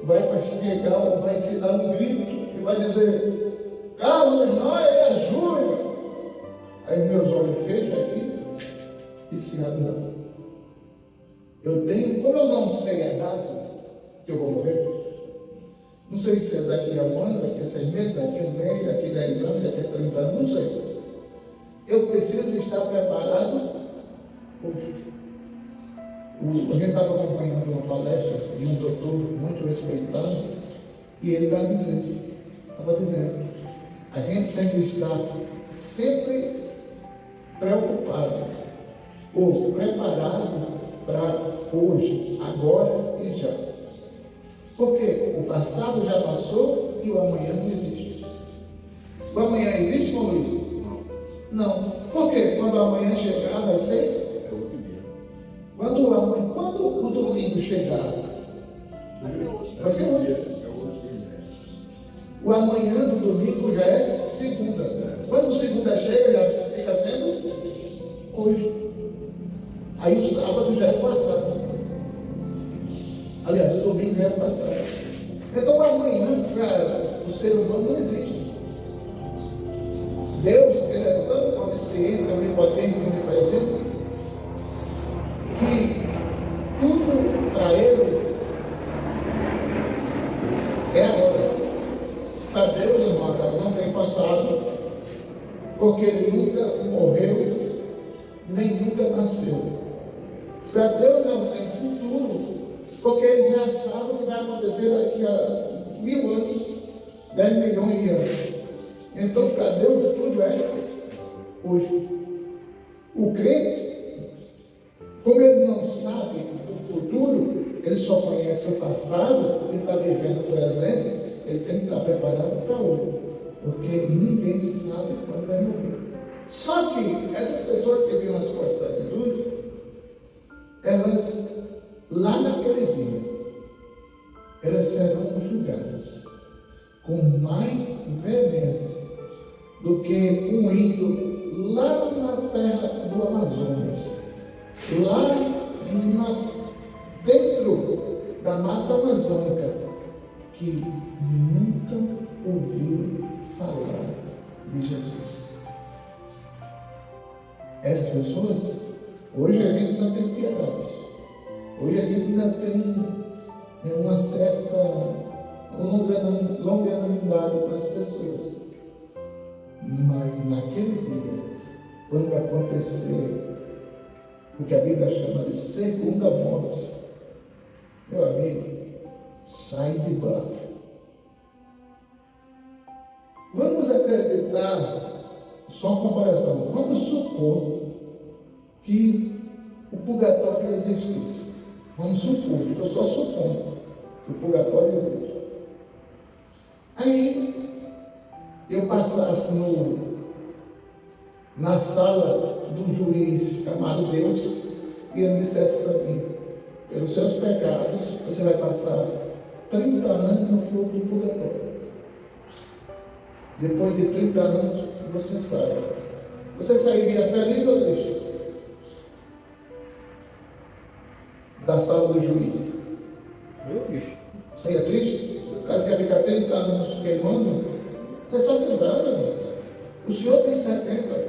vai chegar, vai se dar um grito e vai dizer: Carlos Noia é Júnior. Aí meus olhos fecham aqui e se abrem. Eu tenho, como eu não sei a data que eu vou morrer, não sei se é daqui a um ano, daqui a 6 meses, daqui a um mês, daqui a 10 anos, daqui a 30 anos, não sei. Eu preciso estar preparado hoje. A gente estava acompanhando uma palestra de um doutor muito respeitado e ele estava dizendo, a gente tem que estar sempre preocupado ou preparado para hoje, agora e já. Porque o passado já passou e o amanhã não existe. O amanhã existe, como isso? Não. Por quê? Quando o amanhã chegar, vai ser? É outro dia. Quando o domingo chegar, Vai ser hoje. vai ser hoje. É outro dia. O amanhã do domingo já é segunda. Quando segunda chega, já fica sendo hoje. Aí o sábado já é o passado. Aliás, o domingo já é o passado. Então o amanhã para o ser humano não existe. Deus, ele é tão onisciente, onipotente, onipresente, que tudo para ele é agora. Para Deus, irmão, não tem passado, porque ele nunca morreu, nem nunca nasceu. Para Deus não tem futuro, porque ele já sabe o que vai acontecer daqui a 1000 anos, 10 milhões de anos. Então, para Deus, tudo é hoje. O crente, como ele não sabe do futuro, ele só conhece o passado, ele está vivendo o presente, ele tem que estar preparado para hoje. Porque ninguém sabe quando vai morrer. Só que essas pessoas que viram as costas de Jesus, elas, lá naquele dia, elas serão julgadas com mais veemência do que um índio lá na terra do Amazonas, lá dentro da mata amazônica, que nunca ouviu falar de Jesus. Essas pessoas, hoje a gente não tem piedade, hoje a gente ainda tem uma certa longanimidade para as pessoas. Mas naquele dia, quando acontecer o que a Bíblia chama de segunda morte, meu amigo, sai de barco. Vamos acreditar, só uma comparação, vamos supor que o purgatório existisse. Vamos supor, eu só supondo que o purgatório existe. Aí eu passasse na sala do juiz chamado Deus e ele dissesse para mim, pelos seus pecados você vai passar 30 anos no fogo do purgatório. Depois de 30 anos, você sai. Você sairia feliz ou triste? Da sala do juiz. Eu fiz. Saia triste? Caso quer ficar 30 anos queimando? Não é só 30 anos. O senhor tem 70.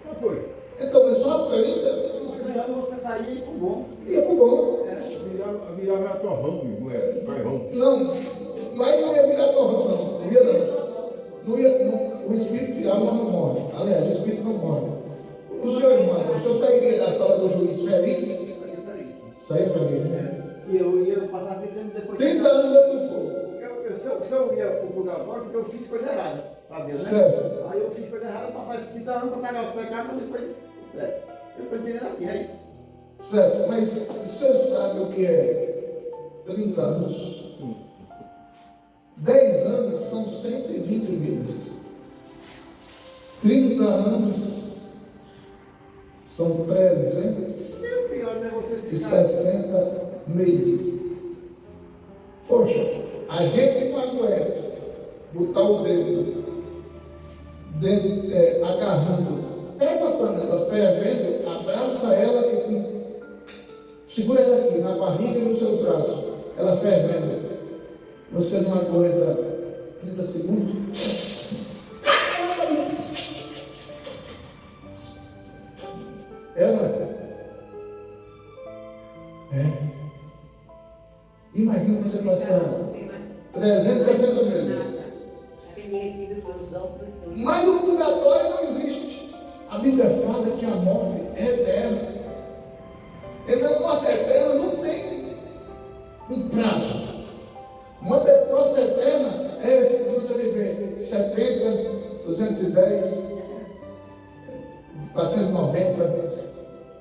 Não foi. Então é só 30. Você saía e pro bom. Ia pro bom. Virava torrão, carvão. Não, mas não ia virar torrão, não. Não ia, não. O espírito de alma não morre. Aliás, o espírito não morre. O senhor, irmão, o senhor sairia da sala do juiz feliz? Saiu feliz, né? E eu ia passar 30 anos depois. 30 anos dentro do fogo. Se eu ia pro purgatório, porque eu fiz coisa errada pra Deus, né? Certo. Aí eu fiz coisa errada, passar esses 30 anos pra pagar os pecados, mas depois. Certo. Eu estou entendendo assim, é isso. Certo, mas o senhor sabe o que é 30 anos? 10 anos são 120 meses. 30 anos são 360 E o pior não é você ficar. meses. Poxa, a gente não aguenta botar o dedo dentro, agarrando. Pega a panela fervendo, abraça ela e segura ela aqui, na barriga e nos seus braços. Ela fervendo. Você não aguenta 30 segundos. Ela imagina você passar 360 meses. Mas o purgatório não existe. A Bíblia fala que a morte é eterna. Então, a morte eterna não tem um prazo. Morte eterna é se você viver 70, 210, 490,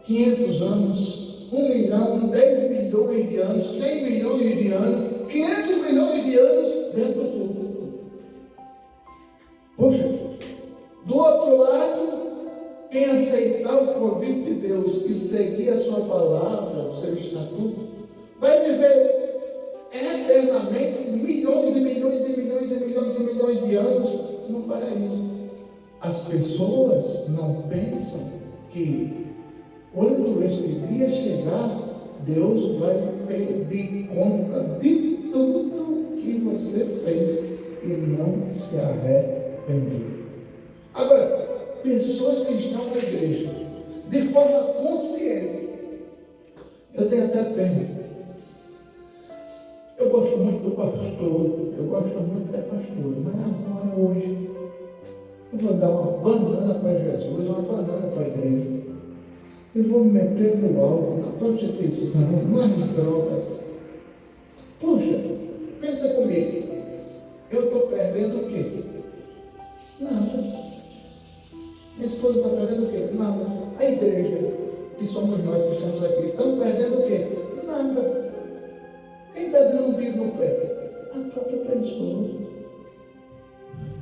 500 anos, 1 milhão, 10 milhões de anos, 100 milhões de anos, 500 milhões de anos dentro do fogo. Poxa, do outro lado, quem aceitar o convite de Deus e seguir a sua palavra, o seu estatuto, vai viver eternamente milhões e milhões e milhões e milhões e milhões de anos no paraíso. As pessoas não pensam que quando este dia chegar, Deus vai pedir conta de tudo que você fez e não se arrependeu. Agora, pessoas que estão na igreja de forma consciente, eu tenho até pena. Eu gosto muito do pastor, eu gosto muito da pastora, mas agora hoje eu vou dar uma banana para Jesus, uma banana para a igreja. Eu vou me meter no álcool, na prostituição, nas drogas. Poxa, pensa comigo. Eu estou perdendo o quê? Nada. Minha esposa está perdendo o quê? Nada. A igreja, que somos nós que estamos aqui, estamos perdendo o quê? Nada. Quem está dando um tiro no pé? A própria pessoa.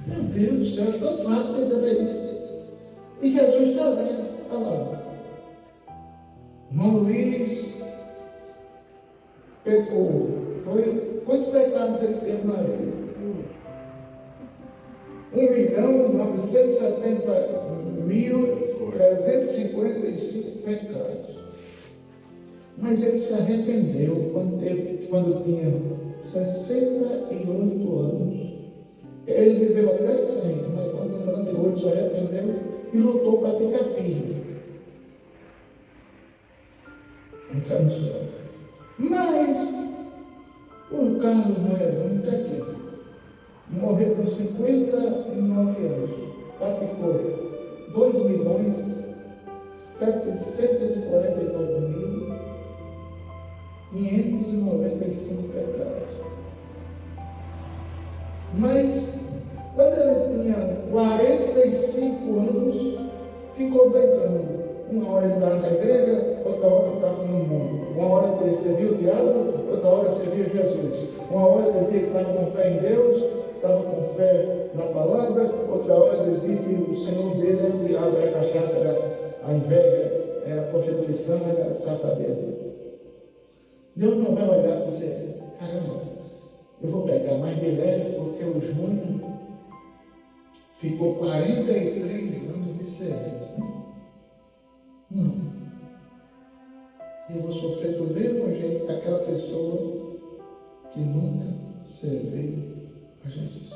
Meu Deus do céu, é tão fácil entender isso. E Jesus está vendo, está lá. Irmão Luiz pecou. Quantos pecados ele teve na vida? 1.970.355 pecados. Mas ele se arrependeu quando tinha 68 anos. Ele viveu até 100, mas quando tinha 78 se arrependeu e lutou para ficar firme. Entrar no céu. Mas o Carlos Moedão está aqui. Morreu com 59 anos. Praticou 2.749.595 pecados. Mas quando ele tinha 45 anos, ficou brincando. Uma hora ele estava na igreja, outra hora ele estava no mundo. Uma hora ele servia o diabo, outra hora servia Jesus. Uma hora ele dizia que estava com fé em Deus, estava com fé na palavra, outra hora ele dizia que o Senhor dele era o diabo, era a cachaça, era a inveja, era a prostituição, era a safadeza. Deus não vai olhar para você, caramba, Eu vou pegar mais de leve, porque o Júnior ficou 43 anos me servindo. Não. Eu vou sofrer do mesmo jeito daquela pessoa que nunca serviu a Jesus.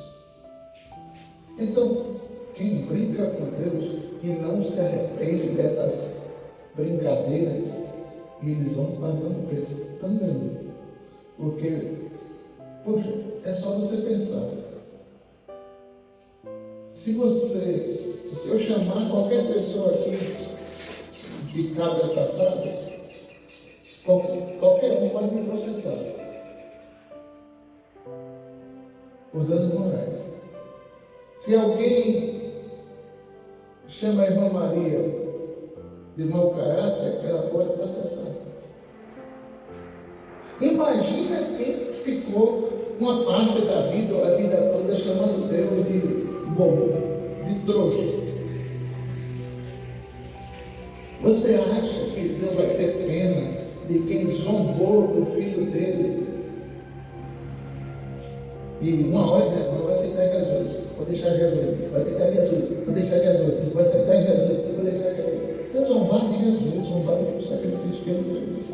Então, quem brinca com Deus e não se arrepende dessas brincadeiras, eles vão pagar um preço tão grande. Porque, poxa, é só você pensar. Se eu chamar qualquer pessoa aqui de cabra safada, qualquer um pode me processar por danos morais. Se alguém chama a irmã Maria de mau caráter, ela pode processar. Imagina quem ficou uma parte da vida, a vida toda, chamando Deus de bobo, de trouxa. Você acha que Deus vai ter pena de quem zombou do filho dele? E uma hora não vai aceitar Jesus, vou deixar Jesus, vai aceitar Jesus, vou deixar Jesus, vou aceitar Jesus, vou deixar Jesus. Você é zombado de Jesus, zombado do sacrifício que ele fez.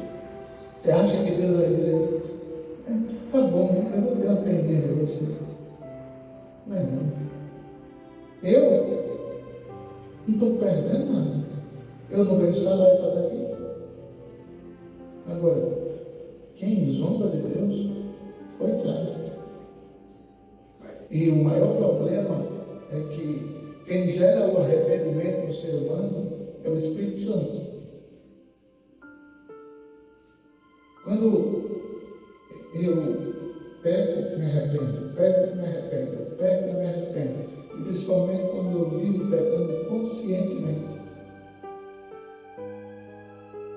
Você acha que Deus vai dizer, tá bom, eu vou ter uma peninha de você. Mas não. Eu não estou perdendo nada. Eu não ganho salário para daqui. Agora, quem zomba de Deus, coitado. E o maior problema é que quem gera o arrependimento no ser humano é o Espírito Santo. Quando eu peco, me arrependo, peco, me arrependo, peco, me arrependo. E principalmente quando eu vivo pecando conscientemente.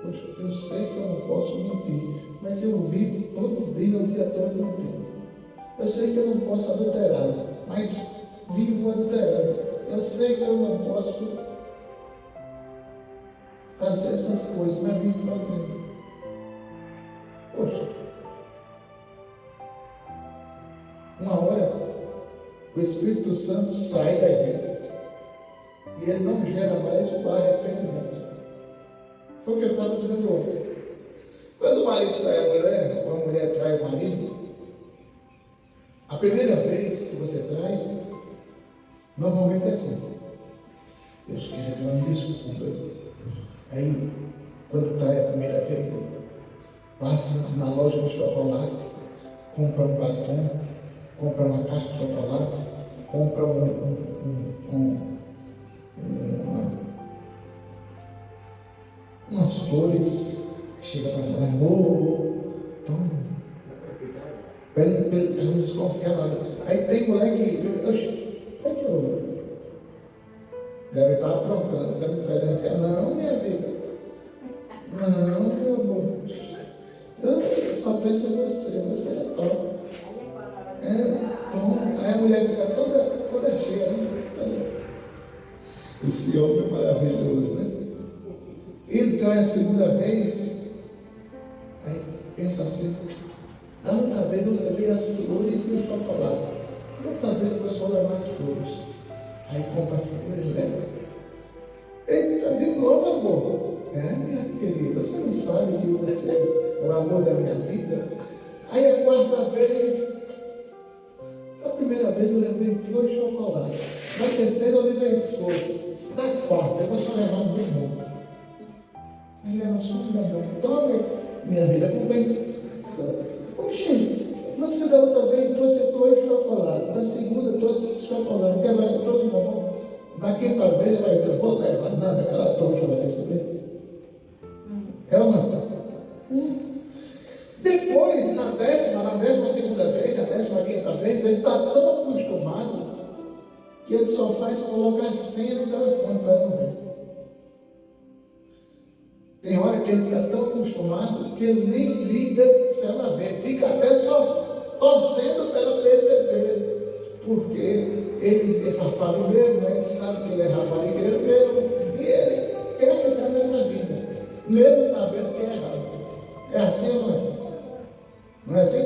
Poxa, eu sei que eu não posso mentir, mas eu vivo todo dia, o dia todo mentindo. Eu sei que eu não posso adulterar, mas vivo adulterando. Eu sei que eu não posso fazer essas coisas, mas vivo fazendo. Poxa, uma hora o Espírito Santo sai da gente e ele não gera mais o arrependimento. Foi o que eu estava dizendo ontem. Quando o marido trai a mulher, ou a mulher trai o marido, a primeira vez que você trai, normalmente é assim. Deus queira que eu me desculpe. Aí, quando trai a primeira vez, passa na loja de chocolate, compra um batom, compra uma caixa de chocolate, compra umas flores, chega para ela, amor, toma. Para ele não desconfiar nada. Aí tem mulher que, oxe, foi que eu deve estar aprontando, deve me presentear. Não, minha vida. Não, meu amor. Eu só penso em você é top. Toma. Aí a mulher fica toda cheia, né? Esse homem é maravilhoso, né? Ele trai a segunda vez, aí pensa assim, da outra vez eu levei as flores e o chocolate. Dessa vez eu vou só levar as flores. Aí compra flores, leva. Eita, de novo, amor. Minha querida, você não sabe que você é o amor da minha vida? Aí a quarta vez, a primeira vez eu levei flor e chocolate. Na terceira eu levei flor. Na quarta eu vou só levar um bombom. Aí leva só um bombom. Tome, minha vida, compensa. Oxê, você da outra vez trouxe flor e chocolate. Da segunda trouxe chocolate. Que agora trouxe bombom. Da quinta vez vai dizer, vou levar nada, aquela trouxa vai receber. É ou não? Depois, na décima segunda vez, na 15ª vez, ele está tão acostumado que ele só faz colocar a senha no telefone para não ver. Tem hora que ele está tão acostumado que ele nem liga se ela vê, fica até só torcendo para ela perceber, porque ele é safado mesmo, né? Ele sabe que ele é raparigueiro mesmo, e ele quer ficar nessa vida, mesmo sabendo que é errado. É assim ou não é? Não é assim?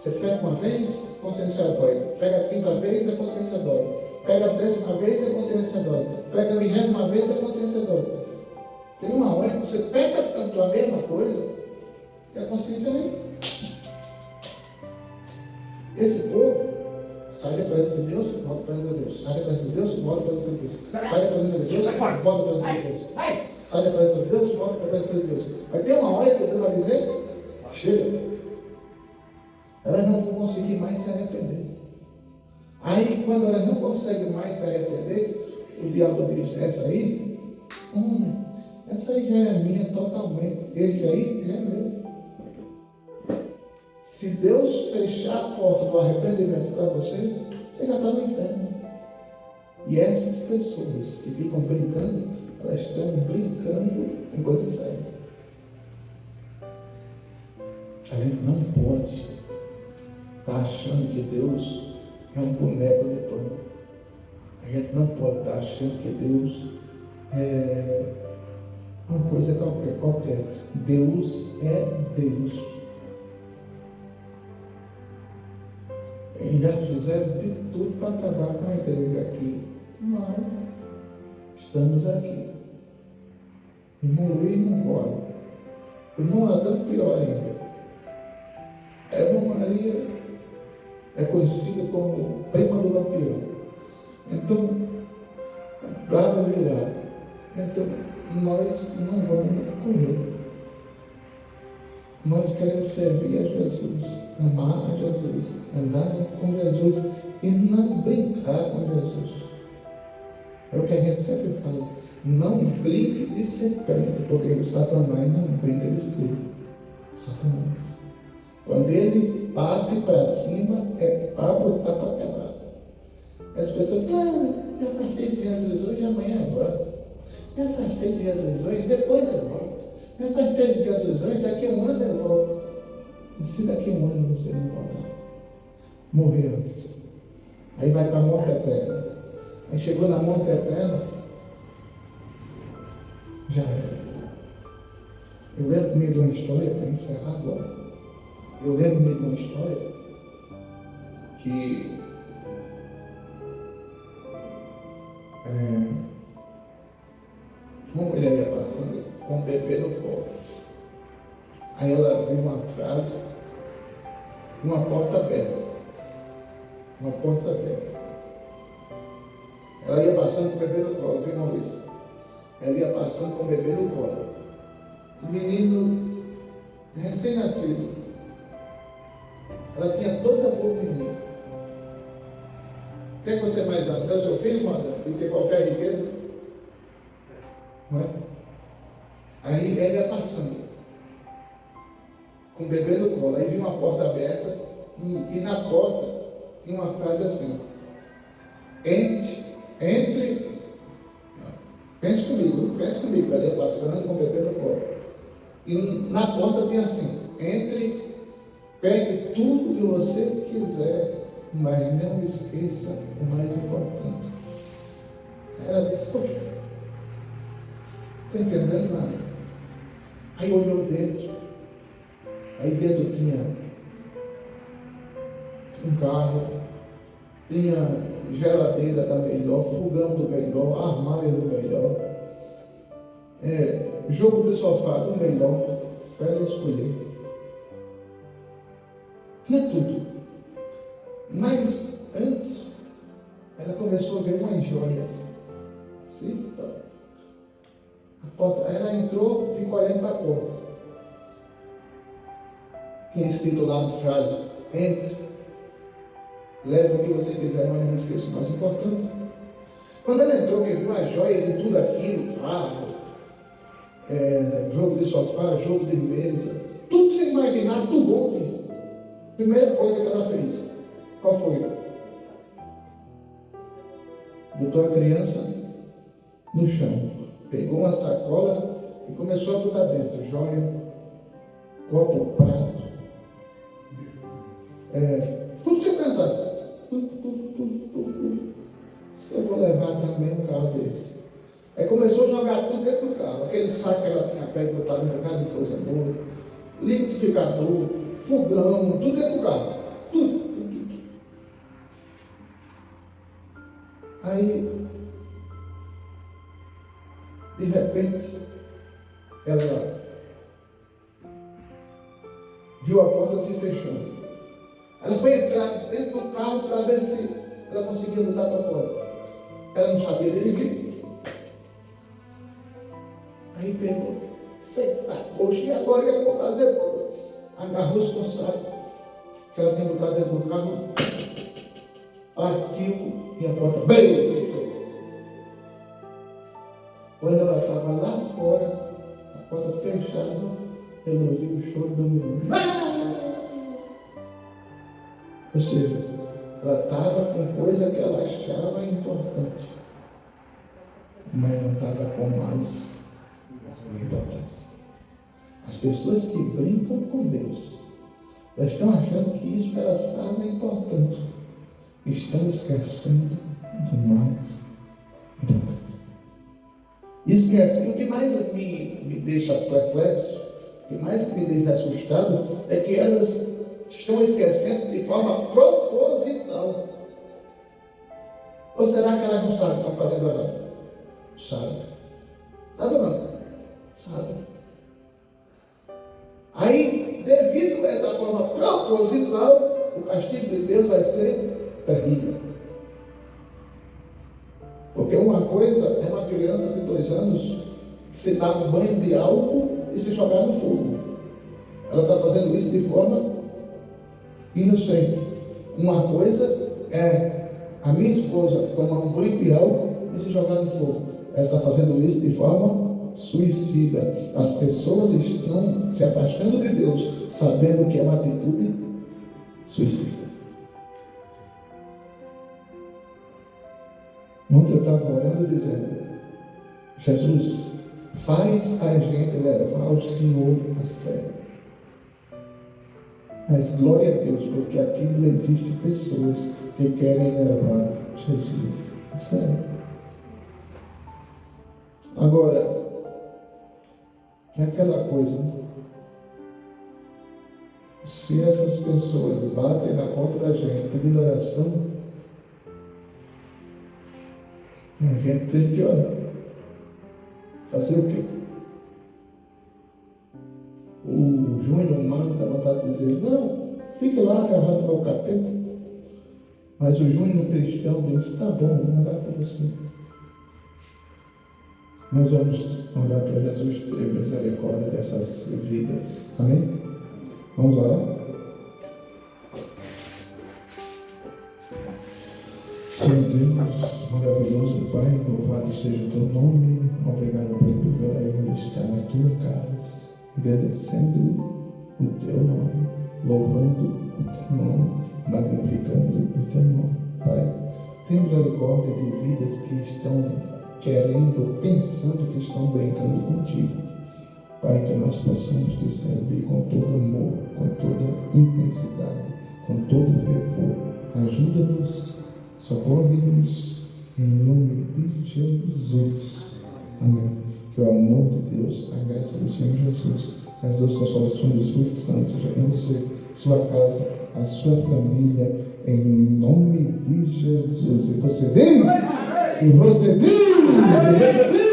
Você pega uma vez, a consciência dói. Pega a quinta vez, a consciência dói. Pega a 10ª vez, a consciência dói. Pega a 20ª vez, a consciência dói. Tem uma hora que você pega tanto a mesma coisa que a consciência nem. Esse povo sai da presença de Deus, volta para a presença de Deus. Sai da presença de Deus, volta para a presença de Deus. Sai da presença de Deus, volta para a presença de Deus. Sai da presença de Deus, volta para a presença de Deus. Vai ter uma hora que Deus vai dizer: chega. Elas não vão conseguir mais se arrepender. Aí, quando elas não conseguem mais se arrepender, o diabo diz: essa aí já é minha totalmente. Esse aí já é meu. Se Deus fechar a porta do arrependimento para você, você já está no inferno. E essas pessoas que ficam brincando, elas estão brincando com coisas sérias. A gente não pode estar achando que Deus é um boneco de pano. A gente não pode estar achando que Deus é uma coisa qualquer. Deus é Deus. Eles já fizeram de tudo para acabar com a igreja aqui. Mas estamos aqui. Irmão Luiz não corre. Irmão Adão pior ainda. Irmã Maria é conhecida como prima do Lampião. Então, brava virada. Então, nós não vamos correr. Nós queremos servir a Jesus, amar a Jesus, andar com Jesus e não brincar com Jesus. É o que a gente sempre fala. Não brinque de ser crente, porque o Satanás não brinca de ser Satanás. Quando ele bate para cima, é para botar para quebrar. As pessoas me afastei de Jesus hoje, amanhã eu volto. Me afastei de Jesus hoje, depois eu volto. Me afastei de Jesus hoje, daqui a um ano eu volto. E se daqui a um ano você não voltar? Morreu. Aí vai para a morte eterna. Aí chegou na morte eterna, já era. Eu lembro-me de uma história, para encerrar agora. Eu lembro-me de uma história que uma mulher ia passando com um bebê no colo. Aí ela viu uma frase, uma porta aberta. Uma porta aberta. Ela ia passando com o bebê no colo, viu, Maurício? Ela ia passando com o bebê no colo. O menino recém-nascido. Ela tinha toda a boa menina. O que é que você mais ama? É o seu filho, manda, do que qualquer riqueza? Não é? Aí ela ia passando com o bebê no colo. Aí viu uma porta aberta e na porta tinha uma frase assim: entre, pense comigo, ela ia passando com o bebê no colo. E na porta tinha assim: entre, pegue tudo que você quiser, mas não esqueça o mais importante. Ela disse: poxa, estou entendendo nada. Aí olhou dentro. Aí dentro tinha um carro, tinha geladeira da melhor, fogão do melhor, armário do melhor, jogo de sofá do melhor, para ela escolher. Tinha tudo. Mas antes, ela começou a ver umas joias. Sim, tá. A porta, ela entrou, ficou olhando para a porta. Tinha escrito lá uma frase: entre, leva o que você quiser, mas não esqueça o mais importante. Quando ela entrou, que viu as joias e tudo aquilo, carro, jogo de sofá, jogo de mesa, tudo sem imaginar, tudo bom. Primeira coisa que ela fez, qual foi? Botou a criança no chão, pegou uma sacola e começou a botar dentro joia, copo, prato, tudo sem pensar. Se eu vou levar também um carro desse. Aí começou a jogar tudo dentro do carro. Aquele saco que ela tinha pego, botado um bocado de coisa boa, liquidificador, fogão, tudo dentro do carro. tudo. Aí, de repente, ela viu a porta se fechando. Ela foi entrar dentro do carro para ver se ela conseguia botar para fora. Ela não sabia dirigir. Aí pegou, senta, poxa, e agora o que eu vou fazer? Agarrou-se com o saco que ela tinha botado dentro do carro, partiu e a porta bem fechou. Quando ela estava lá fora, a porta fechada, ela ouviu o choro do menino. Ou seja, ela estava com coisa que ela achava importante, mas não estava com mais importante. As pessoas que brincam com Deus, elas estão achando que isso que elas fazem é importante. Estão esquecendo do mais importante. Esquecem. O que mais me deixa perplexo, o que mais me deixa assustado, é que elas estão esquecendo de forma proposital. Ou será que elas não sabem que estão fazendo errado? Sabe. Sabe ou não? Sabe. Aí, devido a essa forma proposital, o castigo de Deus vai ser terrível. Porque uma coisa é uma criança de 2 anos se dar um banho de álcool e se jogar no fogo. Ela está fazendo isso de forma inocente. Uma coisa é a minha esposa tomar um banho de álcool e se jogar no fogo. Ela está fazendo isso de forma suicida. As pessoas estão se afastando de Deus, sabendo que é uma atitude suicida. Ontem eu estava orando dizendo: Jesus, faz a gente levar o Senhor a sério. Mas glória a Deus, porque aqui não existem pessoas que querem levar Jesus a sério. Agora, é aquela coisa, né? Se essas pessoas batem na porta da gente pedindo oração, a gente tem que orar. Fazer o quê? O Júnior Mano dá vontade de dizer: não, fique lá agarrado ao capeta. Mas o Júnior cristão diz: tá bom, vamos orar por você. Nós vamos orar para Jesus ter misericórdia dessas vidas. Amém? Vamos orar? Senhor Deus, maravilhoso Pai, louvado seja o Teu nome. Obrigado pelo privilégio de estar na Tua casa, agradecendo o Teu nome, louvando o Teu nome, magnificando o Teu nome. Pai, tem misericórdia de vidas que estão querendo, pensando que estão brincando contigo. Pai, que nós possamos te servir com todo amor, com toda intensidade, com todo fervor. Ajuda-nos, socorre-nos, em nome de Jesus. Amém. Que o amor de Deus, a graça do Senhor Jesus, as duas consolações do Espírito Santo sejam em você, sua casa, a sua família, em nome de Jesus. E você diz? E você diz? E você diz?